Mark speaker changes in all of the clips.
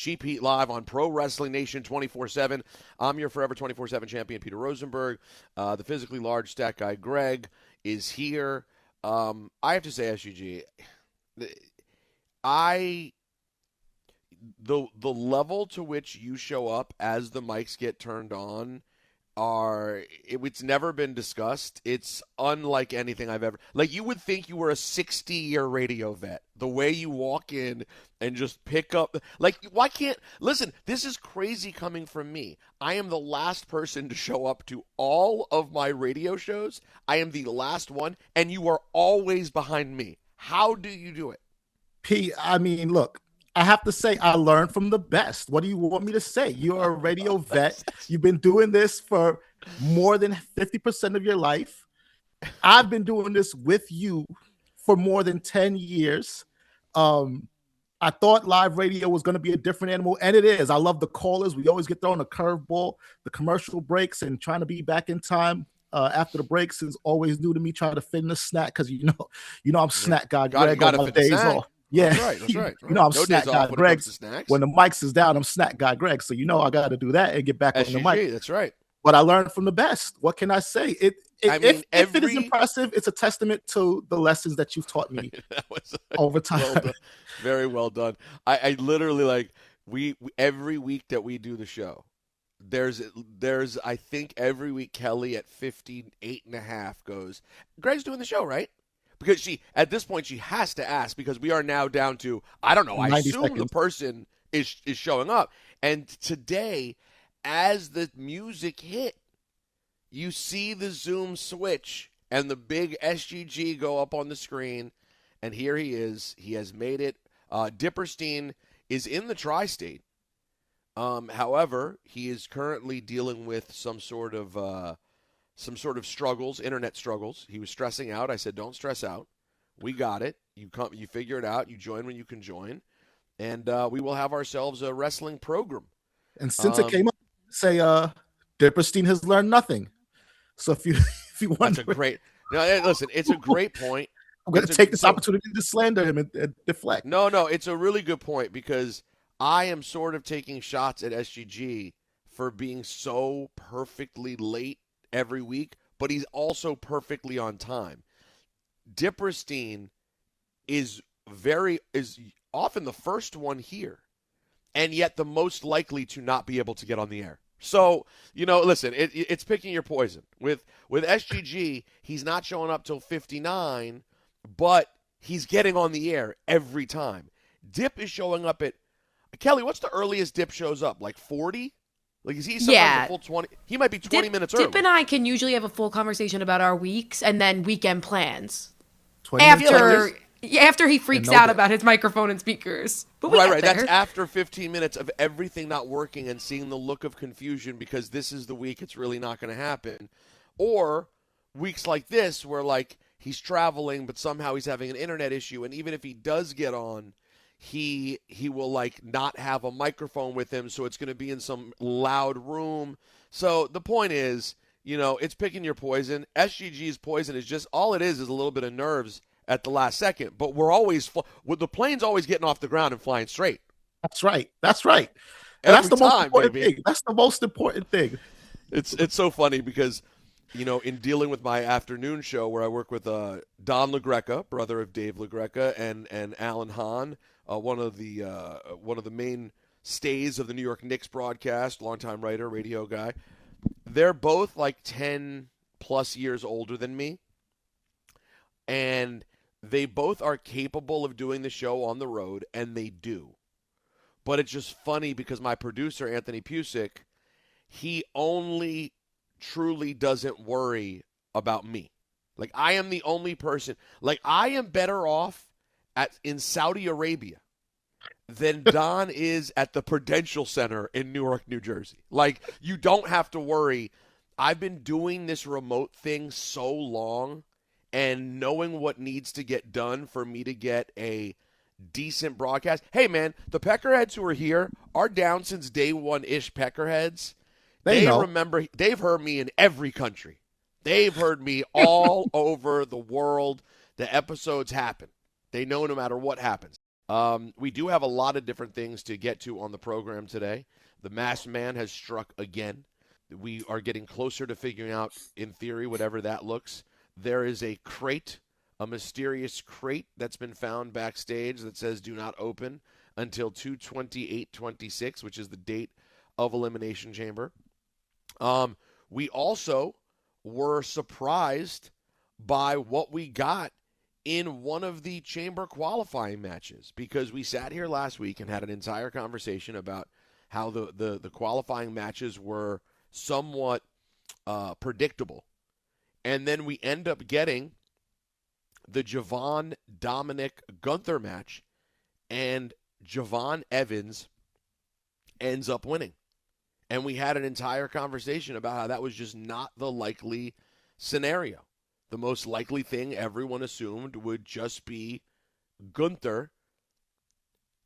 Speaker 1: Cheap Heat Live on Pro Wrestling Nation 24/7. I'm your forever 24/7 champion, Peter Rosenberg. The physically large stat guy, Greg, is here. I have to say, SGG, the level to which you show up as the mics get turned on it's never been discussed. It's unlike anything I've ever, like, you would think you were a 60-year radio vet, the way you walk in and just pick up, like, why can't, listen, this is crazy coming from me. I am the last person to show up to all of my radio shows. I am the last one, and you are always behind me. How do you do it?
Speaker 2: P, I mean, look, I have to say, I learned from the best. What do you want me to say? You're a radio vet. You've been doing this for more than 50% of your life. I've been doing this with you for more than 10 years. I thought live radio was going to be a different animal, and it is. I love the callers. We always get thrown a curveball. The commercial breaks and trying to be back in time after the breaks is always new to me, trying to fit in a snack, because you know I'm snack guy. Greg,
Speaker 1: got
Speaker 2: on my days off. Yeah,
Speaker 1: that's right.
Speaker 2: You know, I'm
Speaker 1: no
Speaker 2: snack guy Greg. When the mics is down, I'm snack guy Greg. So, you know, I got to do that and get back
Speaker 1: SGG,
Speaker 2: on the mic.
Speaker 1: That's right.
Speaker 2: But I learned from the best. What can I say? If it is impressive, it's a testament to the lessons that you've taught me over time.
Speaker 1: Well done. Very well done. I literally, like, we every week that we do the show, there's I think every week Kelly at 58.5 goes, Greg's doing the show, right? Because at this point, she has to ask, because we are now down to, I don't know, I assume seconds. The person is showing up. And today, as the music hit, you see the Zoom switch and the big SGG go up on the screen. And here he is. He has made it. Dipperstein is in the tri-state. However, he is currently dealing with some sort of struggles, internet struggles. He was stressing out. I said, don't stress out. We got it. You figure it out. You join when you can join. And we will have ourselves a wrestling program.
Speaker 2: And since it came up, say, Dipperstein has learned nothing. So if you want,
Speaker 1: that's a great. No, listen, it's a great point.
Speaker 2: I'm going to take this opportunity to slander him and deflect.
Speaker 1: No, it's a really good point, because I am sort of taking shots at SGG for being so perfectly late every week, but he's also perfectly on time. Dipperstein is often the first one here, and yet the most likely to not be able to get on the air. So, listen, it's picking your poison. With SGG, he's not showing up till 59, but he's getting on the air every time. Dip is showing up at, Kelly, what's the earliest Dip shows up? Like 40? Like, is he sometimes a full 20? He might be 20 minutes early.
Speaker 3: Dip and I can usually have a full conversation about our weeks and then weekend plans. After he freaks out about his microphone and speakers. But
Speaker 1: right. That's after 15 minutes of everything not working and seeing the look of confusion, because this is the week it's really not going to happen. Or weeks like this where, like, he's traveling, but somehow he's having an internet issue, and even if he does get on, he will, like, not have a microphone with him, so it's going to be in some loud room. So the point is, it's picking your poison. SGG's poison is just, all it is a little bit of nerves at the last second, but the plane's always getting off the ground and flying straight.
Speaker 2: That's right. That's the most important thing. That's the most important thing.
Speaker 1: It's so funny because, in dealing with my afternoon show where I work with Don LaGreca, brother of Dave LaGreca, and Alan Hahn, one of the main stays of the New York Knicks broadcast, longtime writer, radio guy. They're both like 10 plus years older than me, and they both are capable of doing the show on the road, and they do. But it's just funny because my producer, Anthony Pusick, he only truly doesn't worry about me. Like, I am the only person. Like, I am better off in Saudi Arabia than Don is at the Prudential Center in Newark, New Jersey. Like, you don't have to worry. I've been doing this remote thing so long, and knowing what needs to get done for me to get a decent broadcast. Hey, man, the Peckerheads who are here are down since day one-ish Peckerheads. They remember, they've heard me in every country. They've heard me all over the world. The episodes happen. They know no matter what happens. We do have a lot of different things to get to on the program today. The Masked Man has struck again. We are getting closer to figuring out, in theory, whatever that looks. There is a crate, a mysterious crate that's been found backstage that says do not open until 2/28/26, which is the date of Elimination Chamber. We also were surprised by what we got in one of the Chamber qualifying matches, because we sat here last week and had an entire conversation about how the qualifying matches were somewhat predictable. And then we end up getting the Javon Dominic Gunther match, and Javon Evans ends up winning. And we had an entire conversation about how that was just not the likely scenario. The most likely thing everyone assumed would just be Gunther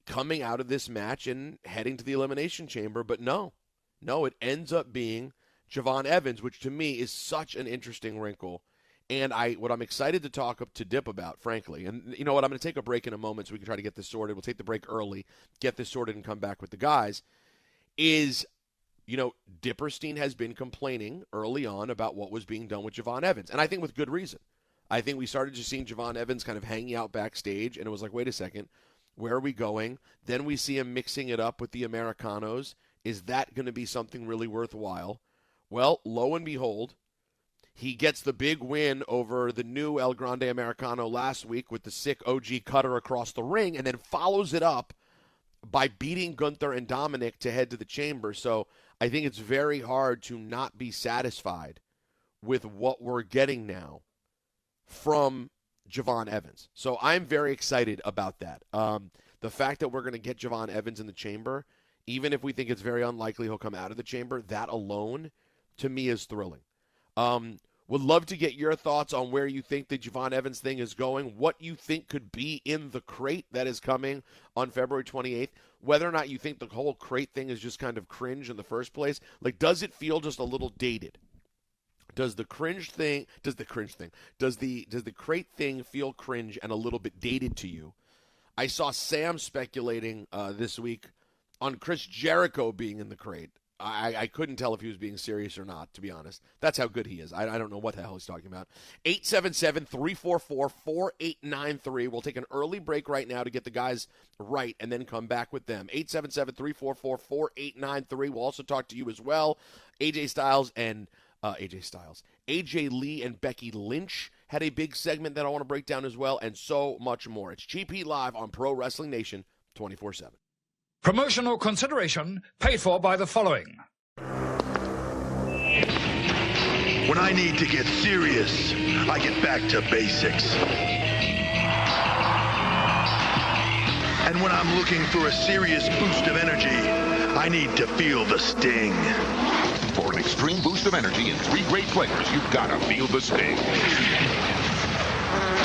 Speaker 1: coming out of this match and heading to the Elimination Chamber. But no, it ends up being Javon Evans, which to me is such an interesting wrinkle. And what I'm excited to talk to Dip about, frankly, and you know what, I'm going to take a break in a moment so we can try to get this sorted. We'll take the break early, get this sorted, and come back with the guys, is, you know, Dipperstein has been complaining early on about what was being done with Javon Evans, and I think with good reason. I think we started just seeing Javon Evans kind of hanging out backstage, and it was like, wait a second, where are we going? Then we see him mixing it up with the Americanos. Is that going to be something really worthwhile? Well, lo and behold, he gets the big win over the new El Grande Americano last week with the sick OG cutter across the ring, and then follows it up by beating Gunther and Dominic to head to the Chamber. So I think it's very hard to not be satisfied with what we're getting now from Javon Evans. So I'm very excited about that. The fact that we're going to get Javon Evans in the Chamber, even if we think it's very unlikely he'll come out of the Chamber, that alone to me is thrilling. Would love to get your thoughts on where you think the Javon Evans thing is going, what you think could be in the crate that is coming on February 28th, whether or not you think the whole crate thing is just kind of cringe in the first place. Like, does it feel just a little dated? Does the crate thing feel cringe and a little bit dated to you? I saw Sam speculating this week on Chris Jericho being in the crate. I couldn't tell if he was being serious or not, to be honest. That's how good he is. I don't know what the hell he's talking about. 877-344-4893. We'll take an early break right now to get the guys right and then come back with them. 877-344-4893. We'll also talk to you as well. AJ Lee and Becky Lynch had a big segment that I want to break down as well, and so much more. It's GP Live on Pro Wrestling Nation 24/7.
Speaker 4: Promotional consideration paid for by the following.
Speaker 5: When I need to get serious, I get back to basics. And when I'm looking for a serious boost of energy, I need to feel the sting.
Speaker 6: For an extreme boost of energy and 3 great flavors, you've got to feel the sting.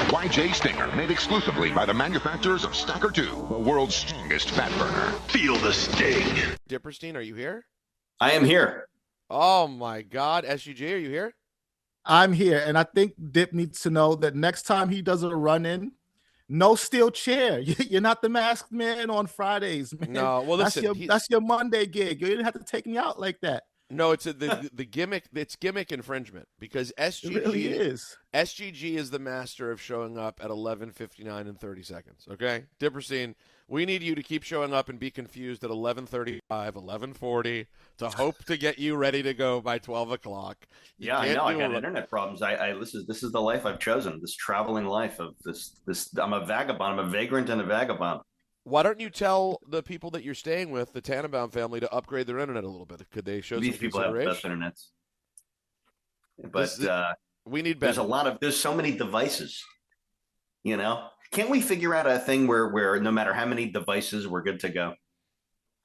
Speaker 6: YJ Stinger, made exclusively by the manufacturers of Stacker 2, the world's strongest fat burner.
Speaker 5: Feel the sting.
Speaker 1: Dipperstein, are you here?
Speaker 7: I am here.
Speaker 1: Oh, my God. SUG, are you here?
Speaker 2: I'm here, and I think Dip needs to know that next time he does a run-in, no steel chair. You're not the Masked Man on Fridays, man.
Speaker 1: No, well, listen.
Speaker 2: That's your Monday gig. You didn't have to take me out like that.
Speaker 1: No, it's the gimmick. It's gimmick infringement because SGG
Speaker 2: It really is.
Speaker 1: SGG is the master of showing up at 11:59 and 30 seconds. Okay, Dipperstein, we need you to keep showing up and be confused at 11:35, 11:40 to hope to get you ready to go by 12 o'clock.
Speaker 7: Yeah, I know. I got internet problems. This is the life I've chosen. This traveling life of this. I'm a vagabond. I'm a vagrant and a vagabond.
Speaker 1: Why don't you tell the people that you're staying with, the Tannenbaum family, to upgrade their internet a little bit? Could they show
Speaker 7: These
Speaker 1: some
Speaker 7: people have best
Speaker 1: consideration?
Speaker 7: internets, but
Speaker 1: we need better.
Speaker 7: There's so many devices. You know, can't we figure out a thing where no matter how many devices, we're good to go?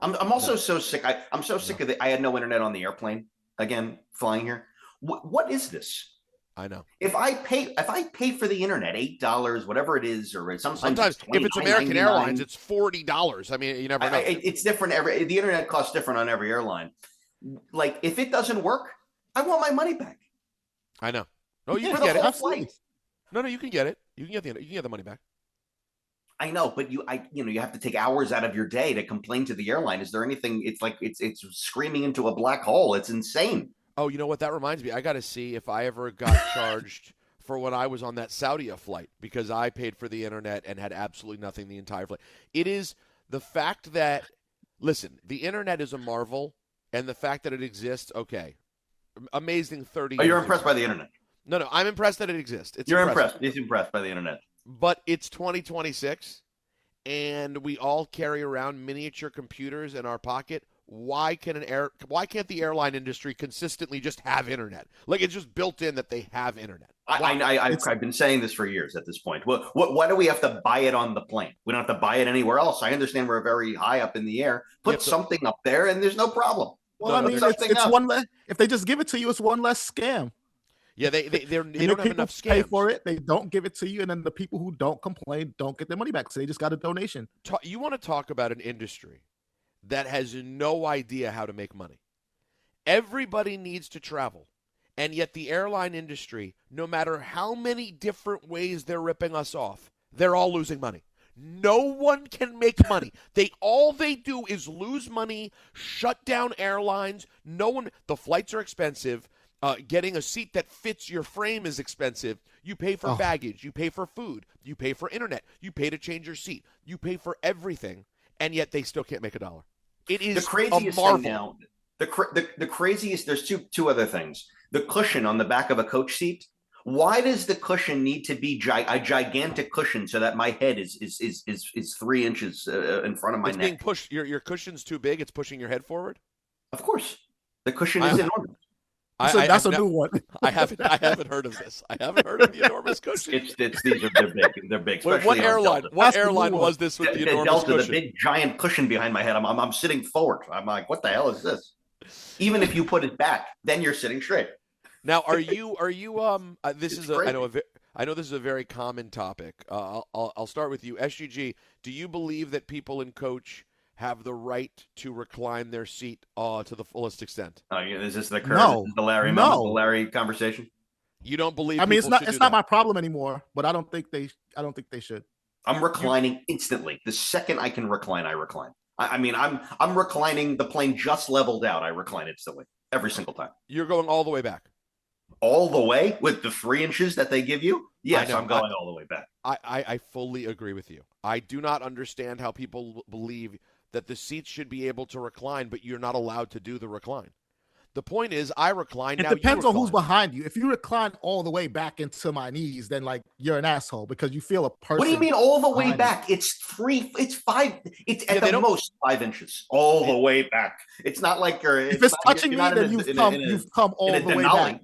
Speaker 7: I'm also so sick. I'm so sick of I had no internet on the airplane again flying here. What is this?
Speaker 1: I know.
Speaker 7: If I pay for the internet, $8, whatever it is, or
Speaker 1: sometimes if it's American Airlines, it's $40. I mean, you never know.
Speaker 7: It's different. The internet costs different on every airline. Like, if it doesn't work, I want my money back.
Speaker 1: I know. No, you
Speaker 7: can
Speaker 1: get it.
Speaker 7: Absolutely.
Speaker 1: No, you can get it. You can get the money back.
Speaker 7: I know, but you have to take hours out of your day to complain to the airline. Is there anything? It's like it's screaming into a black hole. It's insane.
Speaker 1: Oh, you know what? That reminds me. I got to see if I ever got charged for when I was on that Saudi flight because I paid for the internet and had absolutely nothing the entire flight. It is the fact that, listen, the internet is a marvel, and the fact that it exists, okay, amazing 30 years.
Speaker 7: Oh, you're impressed by the internet?
Speaker 1: No, I'm impressed that it exists.
Speaker 7: You're impressed. He's impressed by the internet.
Speaker 1: But it's 2026, and we all carry around miniature computers in our pocket. Why can't the airline industry consistently just have internet? Like, it's just built in that they have internet.
Speaker 7: I've been saying this for years at this point. Why do we have to buy it on the plane? We don't have to buy it anywhere else. I understand we're very high up in the air. Put something up there, and there's no problem.
Speaker 2: Well, I mean, it's one less. If they just give it to you, it's one less scam.
Speaker 1: Yeah, they don't have enough scams.
Speaker 2: Pay for it. They don't give it to you, and then the people who don't complain don't get their money back. So they just got a donation.
Speaker 1: You want to talk about an industry that has no idea how to make money? Everybody needs to travel, and yet the airline industry, no matter how many different ways they're ripping us off, they're all losing money. No one can make money. All they do is lose money, shut down airlines. The flights are expensive. Getting a seat that fits your frame is expensive. You pay for baggage. You pay for food. You pay for internet. You pay to change your seat. You pay for everything, and yet they still can't make a dollar. It is
Speaker 7: the craziest
Speaker 1: a marvel.
Speaker 7: thing now. The craziest. There's two other things. The cushion on the back of a coach seat. Why does the cushion need to be a gigantic cushion so that my head is 3 inches in front of my neck?
Speaker 1: It's being pushed. Your cushion's too big. It's pushing your head forward.
Speaker 7: Of course, the cushion is enormous.
Speaker 2: That's a new one.
Speaker 1: I haven't heard of this. I haven't heard of the enormous cushion.
Speaker 7: They're big. They're big.
Speaker 1: What airline? What airline was this with the enormous
Speaker 7: Delta,
Speaker 1: cushion?
Speaker 7: The big giant cushion behind my head. I'm sitting forward. I'm like, what the hell is this? Even if you put it back, then you're sitting straight.
Speaker 1: Now, are you? This is
Speaker 7: crazy.
Speaker 1: I know this is a very common topic. I'll start with you, SGG. Do you believe that people in coach have the right to recline their seat to the fullest extent?
Speaker 7: Oh, yeah, is this the Larry conversation?
Speaker 1: You don't believe?
Speaker 2: I mean, it's not my problem anymore. But I don't think they should.
Speaker 7: I'm reclining instantly. The second I can recline, I recline. I mean, I'm reclining. The plane just leveled out. I recline instantly every single time.
Speaker 1: You're going all the way back.
Speaker 7: All the way with the 3 inches that they give you? Yes, I'm going all the way back.
Speaker 1: I fully agree with you. I do not understand how people believe that the seats should be able to recline, but you're not allowed to do the recline. The point is, I recline.
Speaker 2: It depends on who's behind you. If you recline all the way back into my knees, then you're an asshole because you feel a person.
Speaker 7: What do you mean all the way back? It's 5. It's at the most 5 inches all the way back. It's not like you're.
Speaker 2: If it's touching me, then you've come all the way back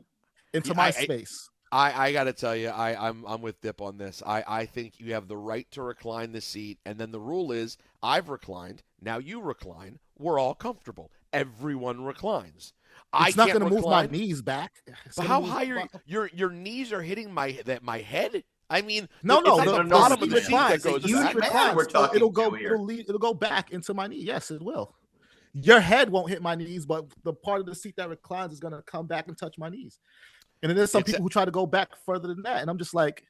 Speaker 2: into my space.
Speaker 1: I got to tell you, I'm with Dip on this. I think you have the right to recline the seat, and then the rule is I've reclined, now you recline. We're all comfortable. Everyone reclines.
Speaker 2: It's not going to move my knees back.
Speaker 1: But how high are your knees are hitting my head? I mean,
Speaker 2: no, the bottom of the seat that
Speaker 7: goes back. We're talking
Speaker 2: it'll go back into my knee. Yes, it will. Your head won't hit my knees, but the part of the seat that reclines is going to come back and touch my knees. And then there's some people who try to go back further than that, and I'm just like,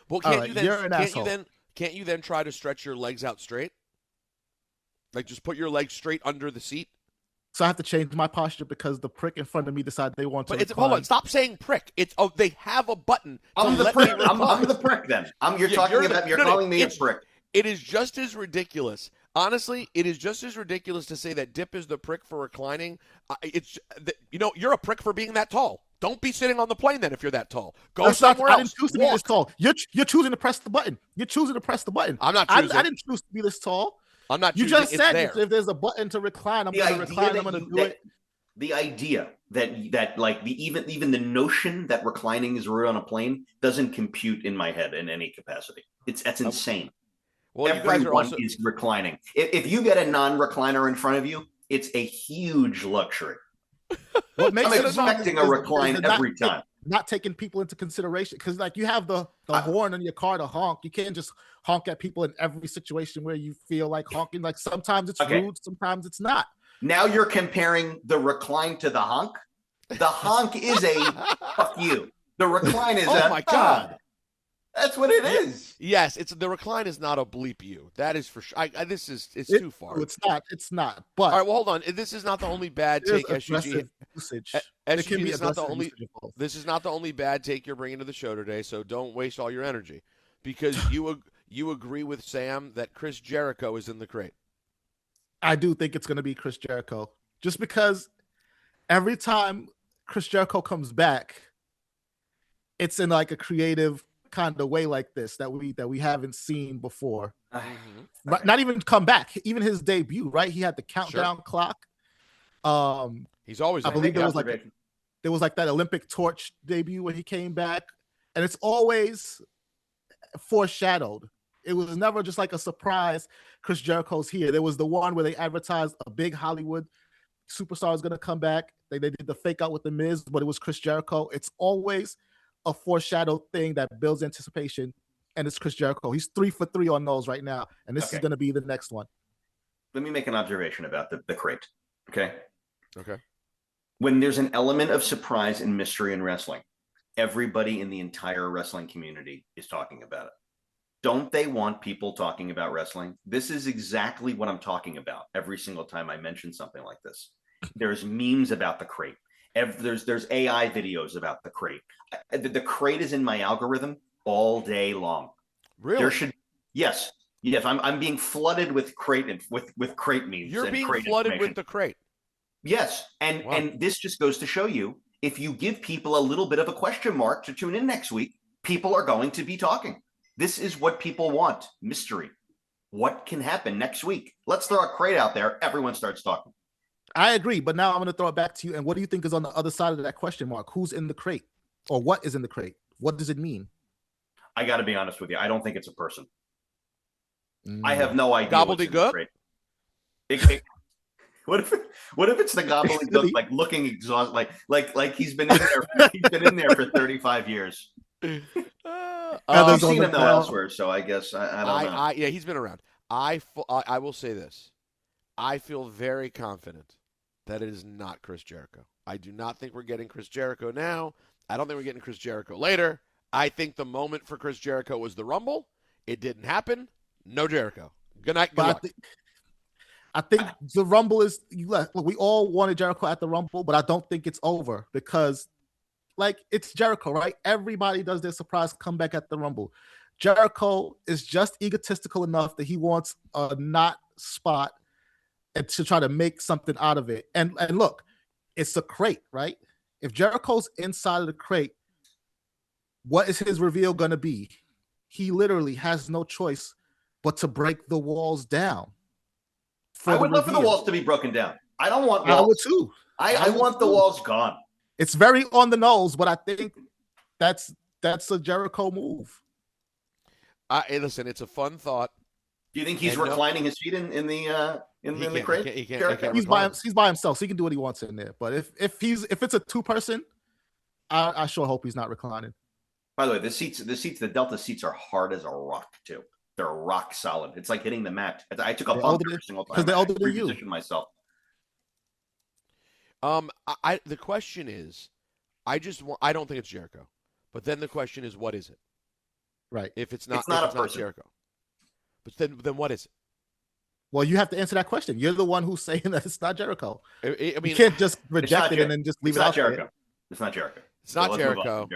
Speaker 1: well, can't you then try to stretch your legs out straight? Like just put your legs straight under the seat.
Speaker 2: So I have to change my posture because the prick in front of me decided they want to.
Speaker 1: Hold on, stop saying prick. They have a button.
Speaker 7: I'm the prick. I'm the prick. Then you're calling me a prick.
Speaker 1: It is just as ridiculous. Honestly, it is just as ridiculous to say that Dip is the prick for reclining. You're a prick for being that tall. Don't be sitting on the plane then if you're that tall. Go somewhere else.
Speaker 2: I didn't choose to be this tall. You're choosing to press the button. You're choosing to press the button.
Speaker 1: I'm not choosing.
Speaker 2: I didn't choose to be this tall.
Speaker 1: I'm not choosing.
Speaker 2: You just said if there's a button to recline, I'm going to recline. I'm going to do it.
Speaker 7: The idea that like even the notion that reclining is real on a plane doesn't compute in my head in any capacity. That's insane.
Speaker 1: Well,
Speaker 7: everyone is reclining. If you get a non-recliner in front of you, it's a huge luxury.
Speaker 2: What makes
Speaker 7: I'm expecting a recline every time.
Speaker 2: Not taking people into consideration because, like, you have the horn in your car to honk. You can't just honk at people in every situation where you feel like honking. Like sometimes it's rude, sometimes it's not.
Speaker 7: Now you're comparing the recline to the honk. The honk is a fuck you. The recline is
Speaker 1: oh my god.
Speaker 7: That's what it is.
Speaker 1: Yes, it's the recline is not a bleep you. That is for sure. It's too far.
Speaker 2: It's not. It's not. But
Speaker 1: all right, well, hold on. This is not the only bad take SGG.
Speaker 2: Usage.
Speaker 1: SGG,
Speaker 2: Can be
Speaker 1: this is not the
Speaker 2: aggressive
Speaker 1: only.
Speaker 2: usage of both.
Speaker 1: This is not the only bad take you're bringing to the show today. So don't waste all your energy, because you agree with Sam that Chris Jericho is in the crate.
Speaker 2: I do think it's going to be Chris Jericho, just because every time Chris Jericho comes back, it's in like a creative kind of way like this that we haven't seen before. Not even come back, even his debut, right? He had the countdown clock.
Speaker 1: He's always.
Speaker 2: I believe there was like that Olympic torch debut when he came back, and it's always foreshadowed. It was never just like a surprise. Chris Jericho's here. There was the one where they advertised a big Hollywood superstar is going to come back. They did the fake out with the Miz, but it was Chris Jericho. It's always a foreshadowed thing that builds anticipation, and it's Chris Jericho. He's 3 for 3 on those right now, and this is going to be the next one.
Speaker 7: Let me make an observation about the crate. Okay.
Speaker 1: Okay.
Speaker 7: When there's an element of surprise and mystery in wrestling, everybody in the entire wrestling community is talking about it. Don't they want people talking about wrestling? This is exactly what I'm talking about every single time I mention something like this. There's memes about the crate. There's AI videos about the crate. The crate is in my algorithm all day long.
Speaker 1: Really?
Speaker 7: There should yes. I'm being flooded with crate and with crate memes.
Speaker 1: You're being flooded with the crate.
Speaker 7: Yes, and this just goes to show you, if you give people a little bit of a question mark to tune in next week, people are going to be talking. This is what people want, mystery. What can happen next week? Let's throw a crate out there. Everyone starts talking.
Speaker 2: I agree, but now I'm going to throw it back to you. And what do you think is on the other side of that question mark? Who's in the crate? Or what is in the crate? What does it mean?
Speaker 7: I got to be honest with you. I don't think it's a person. I have no idea.
Speaker 1: Gobbledygook?
Speaker 7: What if it's the gobbledygook, like looking exhausted, like he's been in there. He's been in there for 35 years. I've seen him elsewhere, so I guess I don't know.
Speaker 1: Yeah, he's been around. I will say this. I feel very confident that it is not Chris Jericho. I do not think we're getting Chris Jericho now. I don't think we're getting Chris Jericho later. I think the moment for Chris Jericho was the Rumble. It didn't happen. No Jericho. Good night. Good luck.
Speaker 2: I think the Rumble is look, we all wanted Jericho at the Rumble, but I don't think it's over because like it's Jericho, right? Everybody does their surprise comeback at the Rumble. Jericho is just egotistical enough that he wants a not spot and to try to make something out of it. And look, it's a crate, right? If Jericho's inside of the crate, what is his reveal going to be? He literally has no choice but to break the walls down.
Speaker 7: I would love for the walls to be broken down. I don't want walls.
Speaker 2: I would too.
Speaker 7: I want the walls gone.
Speaker 2: It's very on the nose, but I think that's a Jericho move.
Speaker 1: Hey, listen, it's a fun thought.
Speaker 7: Do you think he's reclining his feet in the crate?
Speaker 1: He can't
Speaker 2: he's by himself, so he can do what he wants in there. But if it's a 2-person, I sure hope he's not reclining.
Speaker 7: By the way, the Delta seats are hard as a rock too. They're rock solid. It's like hitting the mat. I took a bump every single time
Speaker 2: because they're older than you.
Speaker 7: Repositioned myself.
Speaker 1: The question is, I don't think it's Jericho, but then the question is, what is it?
Speaker 2: Right.
Speaker 7: If it's not
Speaker 1: Jericho, but then what is it?
Speaker 2: Well, you have to answer that question. You're the one who's saying that it's not Jericho.
Speaker 1: I mean,
Speaker 2: you can't just reject it and then just leave it out
Speaker 7: Jericho.
Speaker 2: there.
Speaker 7: It's not Jericho.
Speaker 1: It's not Jericho.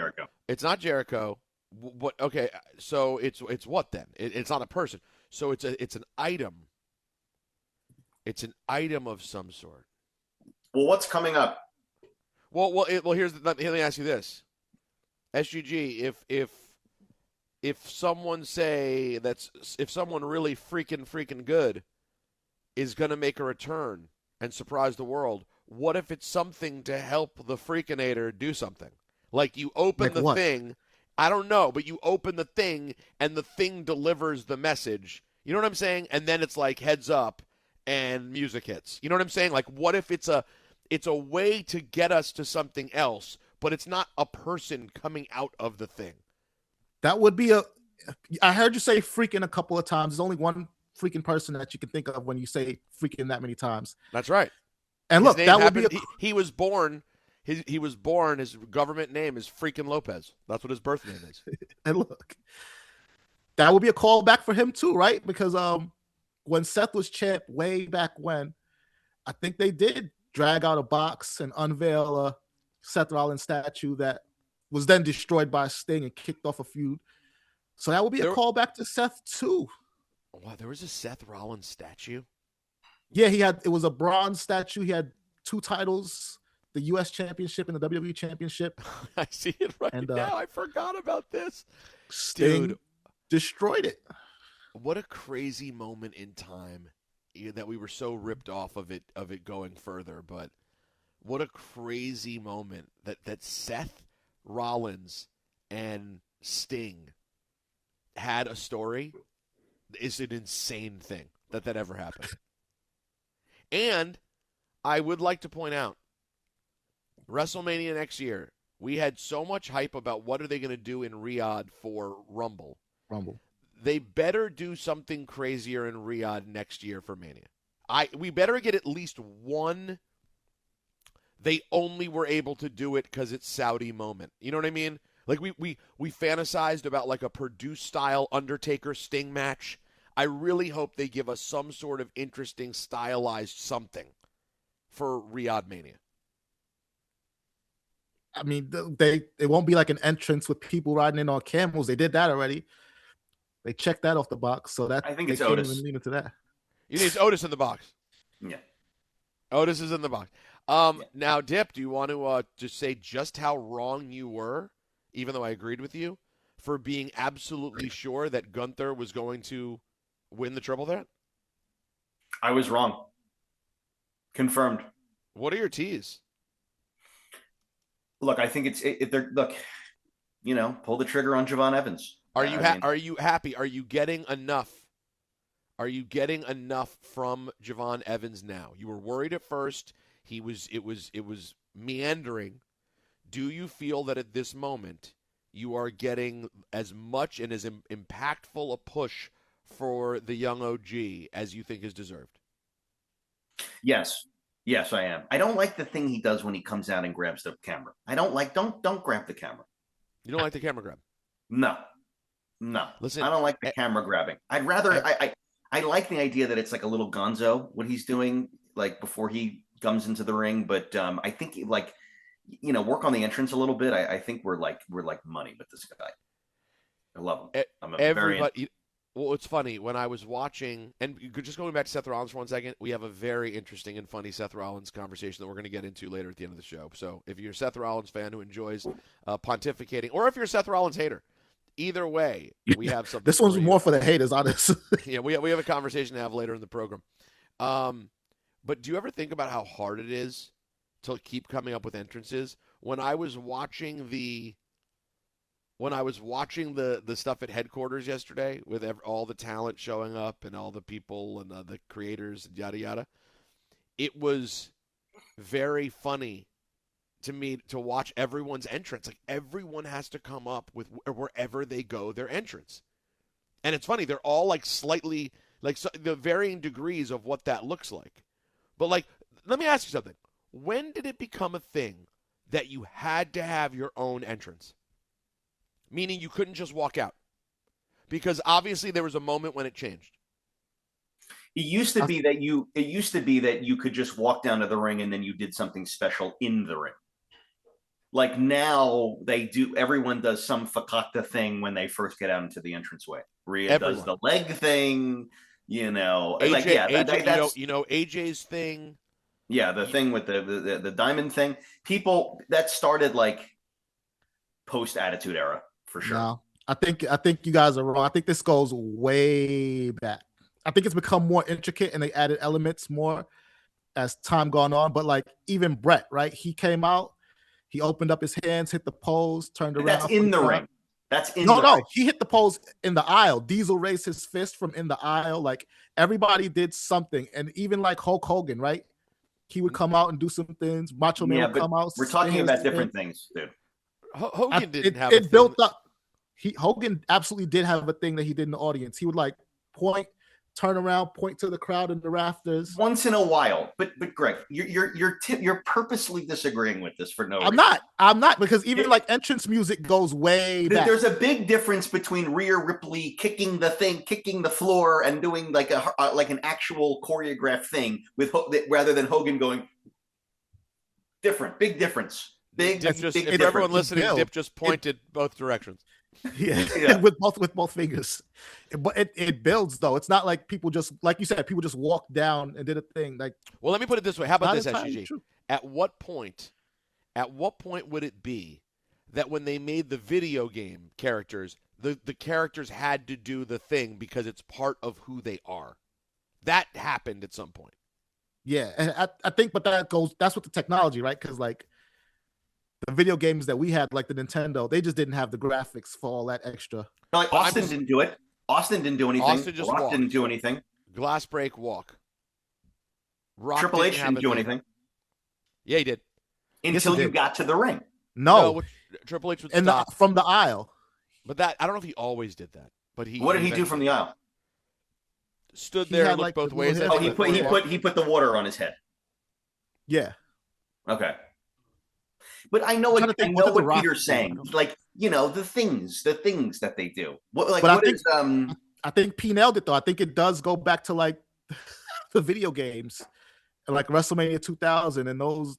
Speaker 1: It's not Jericho. What? Okay, so it's what then? It's not a person. So it's an item. It's an item of some sort.
Speaker 7: Well, what's coming up?
Speaker 1: Well. Let me ask you this, SGG. If someone if someone really freaking good is gonna make a return and surprise the world, what if it's something to help the Freakinator do something? Like you open the thing. I don't know, but you open the thing and the thing delivers the message. You know what I'm saying? And then it's like heads up and music hits. You know what I'm saying? Like what if it's a way to get us to something else, but it's not a person coming out of the thing.
Speaker 2: That would be I heard you say freaking a couple of times. There's only one freaking person that you can think of when you say freaking that many times.
Speaker 1: That's right.
Speaker 2: And look, that would be
Speaker 1: he was born He was born. His government name is freaking Lopez. That's what his birth name is.
Speaker 2: And look, that would be a callback for him too, right? Because when Seth was champ way back when, I think they did drag out a box and unveil a Seth Rollins statue that was then destroyed by Sting and kicked off a feud. So that would be a callback to Seth too.
Speaker 1: Wow, there was a Seth Rollins statue?
Speaker 2: Yeah, it was a bronze statue. He had 2 titles, the U.S. Championship and the WWE Championship.
Speaker 1: I see it now. I forgot about this.
Speaker 2: Sting
Speaker 1: Dude,
Speaker 2: destroyed it.
Speaker 1: what a crazy moment in time that we were so ripped off of it going further. But what a crazy moment that Seth Rollins and Sting had a story is an insane thing that ever happened. And I would like to point out, WrestleMania next year, we had so much hype about what are they going to do in Riyadh for Rumble. They better do something crazier in Riyadh next year for Mania. We better get at least one. They only were able to do it because it's Saudi moment. You know what I mean? Like we fantasized about like a Purdue style Undertaker Sting match. I really hope they give us some sort of interesting stylized something for Riyadh Mania.
Speaker 2: I mean, it won't be like an entrance with people riding in on camels. They did that already. They checked that off the box. So that
Speaker 7: I think it's
Speaker 2: they can't
Speaker 7: Otis.
Speaker 2: even lean into that.
Speaker 1: You need Otis in the box.
Speaker 7: Yeah.
Speaker 1: Otis is in the box. Now, Dip, do you want to just say just how wrong you were, even though I agreed with you, for being absolutely sure that Gunther was going to win the triple threat?
Speaker 7: I was wrong. Confirmed.
Speaker 1: What are your T's?
Speaker 7: Look, I think look, pull the trigger on Javon Evans.
Speaker 1: Are you happy? Are you getting enough? Are you getting enough from Javon Evans now? You were worried at first. It was meandering. Do you feel that at this moment you are getting as much and as impactful a push for the young OG as you think is deserved?
Speaker 7: Yes, I am. I don't like the thing he does when he comes out and grabs the camera. I don't grab the camera.
Speaker 1: You don't like the camera grab?
Speaker 7: No.
Speaker 1: Listen,
Speaker 7: I don't like the camera grabbing. I'd rather I like the idea that it's like a little gonzo what he's doing like before he comes into the ring, but I think like work on the entrance a little bit. I think we're like money with this guy. I love him.
Speaker 1: Everybody. Well, it's funny when I was watching, and just going back to Seth Rollins for 1 second, we have a very interesting and funny Seth Rollins conversation that we're going to get into later at the end of the show. So if you're a Seth Rollins fan who enjoys pontificating, or if you're a Seth Rollins hater, either way, we have something.
Speaker 2: This one's more for the haters, honestly.
Speaker 1: Yeah, we have a conversation to have later in the program. But do you ever think about how hard it is to keep coming up with entrances? When I was watching the stuff at headquarters yesterday with all the talent showing up and all the people and the creators and yada yada, it was very funny to me to watch everyone's entrance. Like everyone has to come up with wherever they go their entrance, and it's funny they're all like slightly like the varying degrees of what that looks like. But like, let me ask you something: when did it become a thing that you had to have your own entrance? Meaning you couldn't just walk out. Because obviously there was a moment when it changed.
Speaker 7: It used to be that you could just walk down to the ring and then you did something special in the ring. Like now everyone does some fakakta thing when they first get out into the entranceway. Rhea does the leg thing,
Speaker 1: AJ's thing.
Speaker 7: Yeah, the thing with the diamond thing. People that started like post Attitude Era. For sure.
Speaker 2: No, I think you guys are wrong. I think this goes way back. I think it's become more intricate and they added elements more as time gone on. But like even Brett, right? He came out, he opened up his hands, hit the pose, turned around.
Speaker 7: That's in the ring. That's in
Speaker 2: no,
Speaker 7: the ring.
Speaker 2: He hit the pose in the aisle. Diesel raised his fist from in the aisle. Like everybody did something. And even like Hulk Hogan, right? He would come out and do some things. Macho Man would come out.
Speaker 7: We're talking about different things, dude.
Speaker 1: Hogan didn't have
Speaker 2: it built up. Hogan absolutely did have a thing that he did in the audience. He would like point turn around, point to the crowd in the rafters.
Speaker 7: Once in a while, but Greg, you're purposely disagreeing with this for no reason.
Speaker 2: I'm not because even like entrance music goes way back.
Speaker 7: There's a big difference between Rhea Ripley kicking the floor, and doing like an actual choreographed thing rather than Hogan going. Big difference. Big.
Speaker 1: If
Speaker 7: difference.
Speaker 1: everyone listening, Dip just pointed both directions.
Speaker 2: Yeah. with both fingers. But it builds though. It's not like people just, like you said, people just walked down and did a thing. Like,
Speaker 1: well, let me put it this way. How about this,
Speaker 2: entirely
Speaker 1: SGG?
Speaker 2: true.
Speaker 1: At what point would it be that when they made the video game characters, the characters had to do the thing because it's part of who they are? That happened at some point.
Speaker 2: Yeah, and I think, but that's what the technology, right? Because like the video games that we had, like the Nintendo, they just didn't have the graphics for all that extra.
Speaker 7: Like Austin didn't do it. Austin didn't do anything.
Speaker 1: Austin just
Speaker 7: Rock
Speaker 1: walked.
Speaker 7: didn't do anything.
Speaker 1: Glass break walk. Rock
Speaker 7: Triple H
Speaker 1: have
Speaker 7: didn't
Speaker 1: a
Speaker 7: do
Speaker 1: thing.
Speaker 7: anything
Speaker 1: Yeah, he did.
Speaker 7: until
Speaker 2: he
Speaker 7: you
Speaker 2: did.
Speaker 7: got to the ring.
Speaker 2: No,
Speaker 1: Triple H would
Speaker 2: and
Speaker 1: stop.
Speaker 2: from the aisle.
Speaker 1: But that, I don't know if he always did that. But
Speaker 7: What did he do from the aisle?
Speaker 1: Stood
Speaker 2: He
Speaker 1: there,
Speaker 2: had,
Speaker 1: and looked
Speaker 2: like,
Speaker 1: both
Speaker 2: the
Speaker 1: ways.
Speaker 2: little
Speaker 7: Oh,
Speaker 2: head-
Speaker 7: he put the water on his head.
Speaker 2: Yeah,
Speaker 7: Okay. But I know
Speaker 2: I'm trying to think, what did The Rock
Speaker 7: Peter's
Speaker 2: do?
Speaker 7: saying. Like, the things that they do. What
Speaker 2: But I
Speaker 7: what
Speaker 2: think-
Speaker 7: is
Speaker 2: I think P nailed it though. I think it does go back to like the video games, and like WrestleMania 2000 and those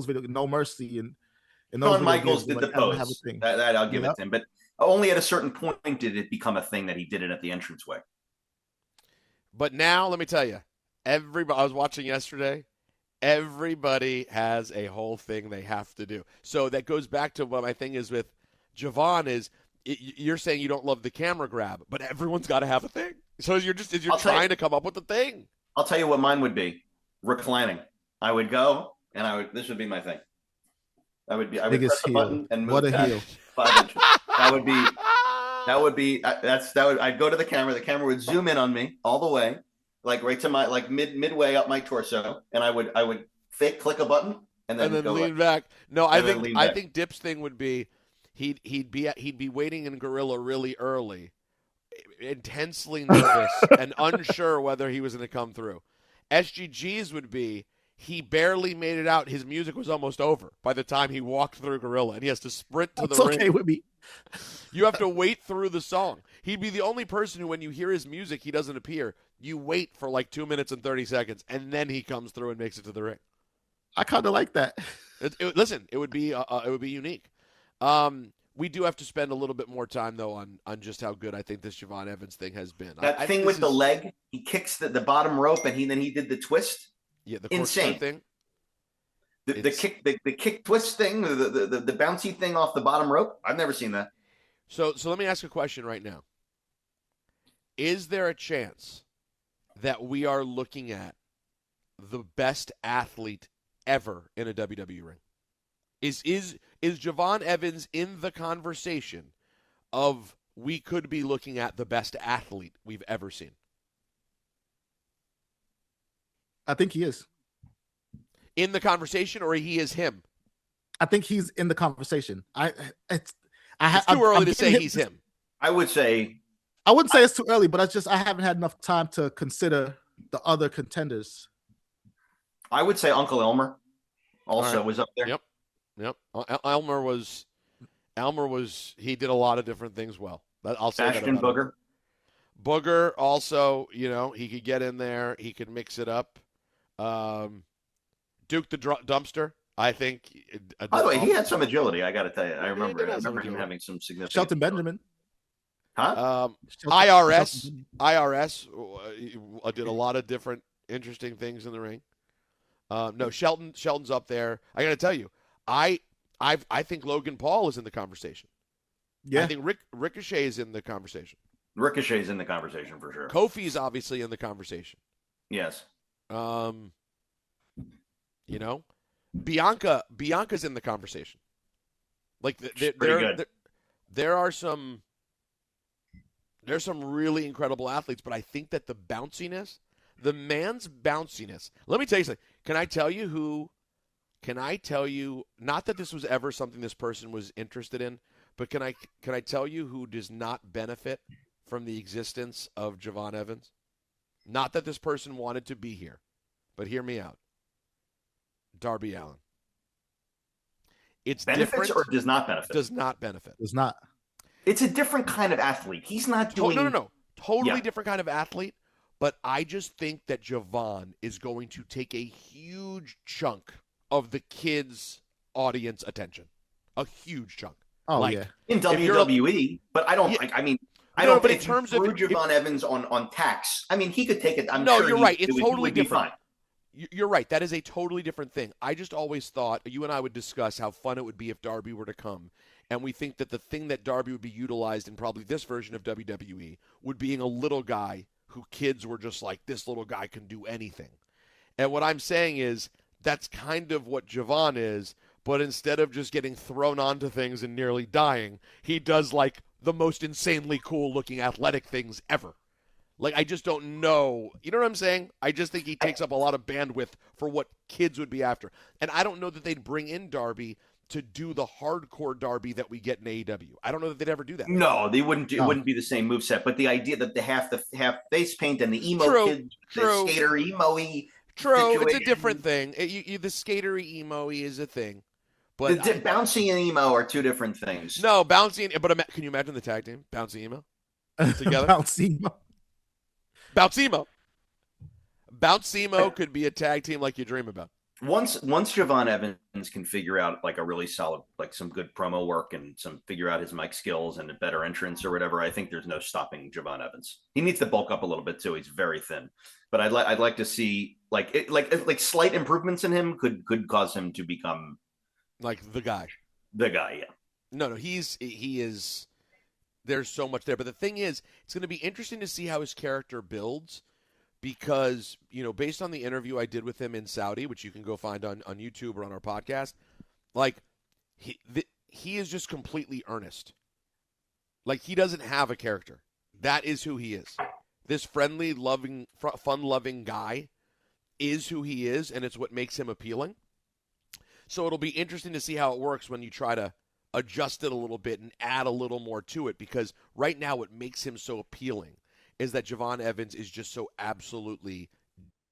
Speaker 2: video No Mercy and those
Speaker 7: Shawn
Speaker 2: video
Speaker 7: Michaels
Speaker 2: games
Speaker 7: did
Speaker 2: were,
Speaker 7: the
Speaker 2: like, have a
Speaker 7: pose.
Speaker 2: thing.
Speaker 7: That I'll give
Speaker 2: Yep.
Speaker 7: it to him. But only at a certain point did it become a thing that he did it at the entranceway.
Speaker 1: But now, let me tell you, I was watching yesterday. Everybody has a whole thing they have to do. So that goes back to what my thing is with Javon is you're saying you don't love the camera grab, but everyone's got to have a thing. So you're trying to come up with the thing.
Speaker 7: I'll tell you what mine would be: reclining. I would go, and this would be my thing. I would
Speaker 2: Biggest
Speaker 7: press the
Speaker 2: heel.
Speaker 7: button and move
Speaker 2: What a
Speaker 7: back
Speaker 2: heel.
Speaker 7: 5 inches. I'd go to the camera. The camera would zoom in on me all the way, like right to my midway up my torso, and I would fake click a button and then go
Speaker 1: lean back. No,
Speaker 7: And then lean
Speaker 1: I
Speaker 7: back.
Speaker 1: think Dip's thing would be he'd be waiting in Gorilla really early, intensely nervous and unsure whether he was going to come through. SGG's would be he barely made it out. His music was almost over by the time he walked through Gorilla, and he has to sprint to
Speaker 2: It's
Speaker 1: the
Speaker 2: okay
Speaker 1: ring.
Speaker 2: with me.
Speaker 1: You have to wait through the song. He'd be the only person who, when you hear his music, he doesn't appear. You wait for like 2 minutes and 30 seconds, and then he comes through and makes it to the ring.
Speaker 2: I kind of like that.
Speaker 1: Listen, it would be unique. We do have to spend a little bit more time though on just how good I think this Javon Evans thing has been.
Speaker 7: that
Speaker 1: I
Speaker 7: thing
Speaker 1: think
Speaker 7: with
Speaker 1: this
Speaker 7: the
Speaker 1: is-
Speaker 7: leg. He kicks the bottom rope, and then he did the twist.
Speaker 1: Yeah, the corkscrew
Speaker 7: Insane.
Speaker 1: thing.
Speaker 7: The kick twist thing, the bouncy thing off the bottom rope. I've never seen that.
Speaker 1: So let me ask a question right now. Is there a chance that we are looking at the best athlete ever in a WWE ring? Is Javon Evans in the conversation of we could be looking at the best athlete we've ever seen?
Speaker 2: I think he is.
Speaker 1: In the conversation, or he is him?
Speaker 2: I think he's in the conversation.
Speaker 1: It's too early to say he's him.
Speaker 7: I would say
Speaker 2: I wouldn't say it's too early, but I haven't had enough time to consider the other contenders.
Speaker 7: Uncle Elmer also
Speaker 1: All right.
Speaker 7: was up there.
Speaker 1: Yep. Elmer was he did a lot of different things well. I'll say
Speaker 7: Ashton
Speaker 1: that about
Speaker 7: Booger.
Speaker 1: him. Booger also, he could get in there. He could mix it up. Duke the Dumpster, I think.
Speaker 7: By the way, he had some agility. I got to tell you, I
Speaker 1: did
Speaker 7: remember
Speaker 1: have some
Speaker 7: him
Speaker 1: agility.
Speaker 7: having some significant.
Speaker 2: Shelton
Speaker 7: agility.
Speaker 2: Benjamin.
Speaker 7: Huh?
Speaker 1: IRS did a lot of different interesting things in the ring. No, Shelton's up there. I got to tell you, I think Logan Paul is in the conversation.
Speaker 2: Yeah.
Speaker 1: I think Ricochet is in the conversation.
Speaker 7: Ricochet's in the conversation for sure.
Speaker 1: Kofi's obviously in the conversation.
Speaker 7: Yes.
Speaker 1: Bianca's in the conversation. Like there's some really incredible athletes, but I think that the man's bounciness. Let me tell you something. Can I tell you, not that this was ever something this person was interested in, but can I tell you who does not benefit from the existence of Javon Evans? Not that this person wanted to be here, but hear me out. Darby Allin. It's
Speaker 7: Benefits
Speaker 1: different.
Speaker 7: or does not benefit?
Speaker 1: Does not benefit.
Speaker 2: Does not.
Speaker 7: It's a different kind of athlete. He's not doing.
Speaker 1: No. Totally
Speaker 7: Yeah.
Speaker 1: different kind of athlete. But I just think that Javon is going to take a huge chunk of the kids' audience attention. A huge chunk.
Speaker 2: Oh,
Speaker 1: like,
Speaker 2: yeah.
Speaker 7: In WWE, but I don't.
Speaker 1: Yeah.
Speaker 7: I mean, I
Speaker 1: No,
Speaker 7: don't.
Speaker 1: but
Speaker 7: If
Speaker 1: in terms
Speaker 7: you
Speaker 1: of
Speaker 7: threw Javon Evans on tax, I mean, he could take it. I'm
Speaker 1: No,
Speaker 7: sure
Speaker 1: you're
Speaker 7: he-
Speaker 1: right.
Speaker 7: it
Speaker 1: It's
Speaker 7: would-
Speaker 1: totally
Speaker 7: it would be
Speaker 1: different.
Speaker 7: fine.
Speaker 1: You're right. That is a totally different thing. I just always thought, you and I would discuss how fun it would be if Darby were to come. And we think that the thing that Darby would be utilized in probably this version of WWE would being a little guy who kids were just like, this little guy can do anything. And what I'm saying is that's kind of what Javon is, but instead of just getting thrown onto things and nearly dying, he does like the most insanely cool looking athletic things ever. Like, I just don't know. You know what I'm saying? I just think he takes up a lot of bandwidth for what kids would be after. And I don't know that they'd bring in Darby to do the hardcore Darby that we get in AEW. I don't know that they'd ever do that.
Speaker 7: No, they wouldn't. It
Speaker 2: No.
Speaker 7: wouldn't be the same moveset. But the idea that they have the half face paint and the emo
Speaker 1: True,
Speaker 7: kid,
Speaker 1: true.
Speaker 7: the skater emo-y.
Speaker 1: True, it's a
Speaker 7: situation.
Speaker 1: different thing. The skatery emo-y is a thing. But
Speaker 7: The bouncy and emo are two different things.
Speaker 1: no, Bouncy and can you imagine the tag team? Bouncy emo? Together?
Speaker 2: Bouncy.
Speaker 1: Bouncy emo. Bouncy emo could be a tag team like you dream about.
Speaker 7: Once Javon Evans can figure out like a really solid, like some good promo work and figure out his mic skills and a better entrance or whatever, I think there's no stopping Javon Evans. He needs to bulk up a little bit too. He's very thin, but I'd like to see like slight improvements in him could cause him to become
Speaker 1: Like the guy.
Speaker 7: the guy. Yeah.
Speaker 1: No, he is. There's so much there, but the thing is, it's going to be interesting to see how his character builds, because based on the interview I did with him in Saudi, which you can go find on YouTube or on our podcast, like he is just completely earnest. Like, he doesn't have a character. That is who he is. This friendly, loving, fun-loving guy is who he is, and it's what makes him appealing. So it'll be interesting to see how it works when you try to adjust it a little bit and add a little more to it, because right now what makes him so appealing is that Javon Evans is just so absolutely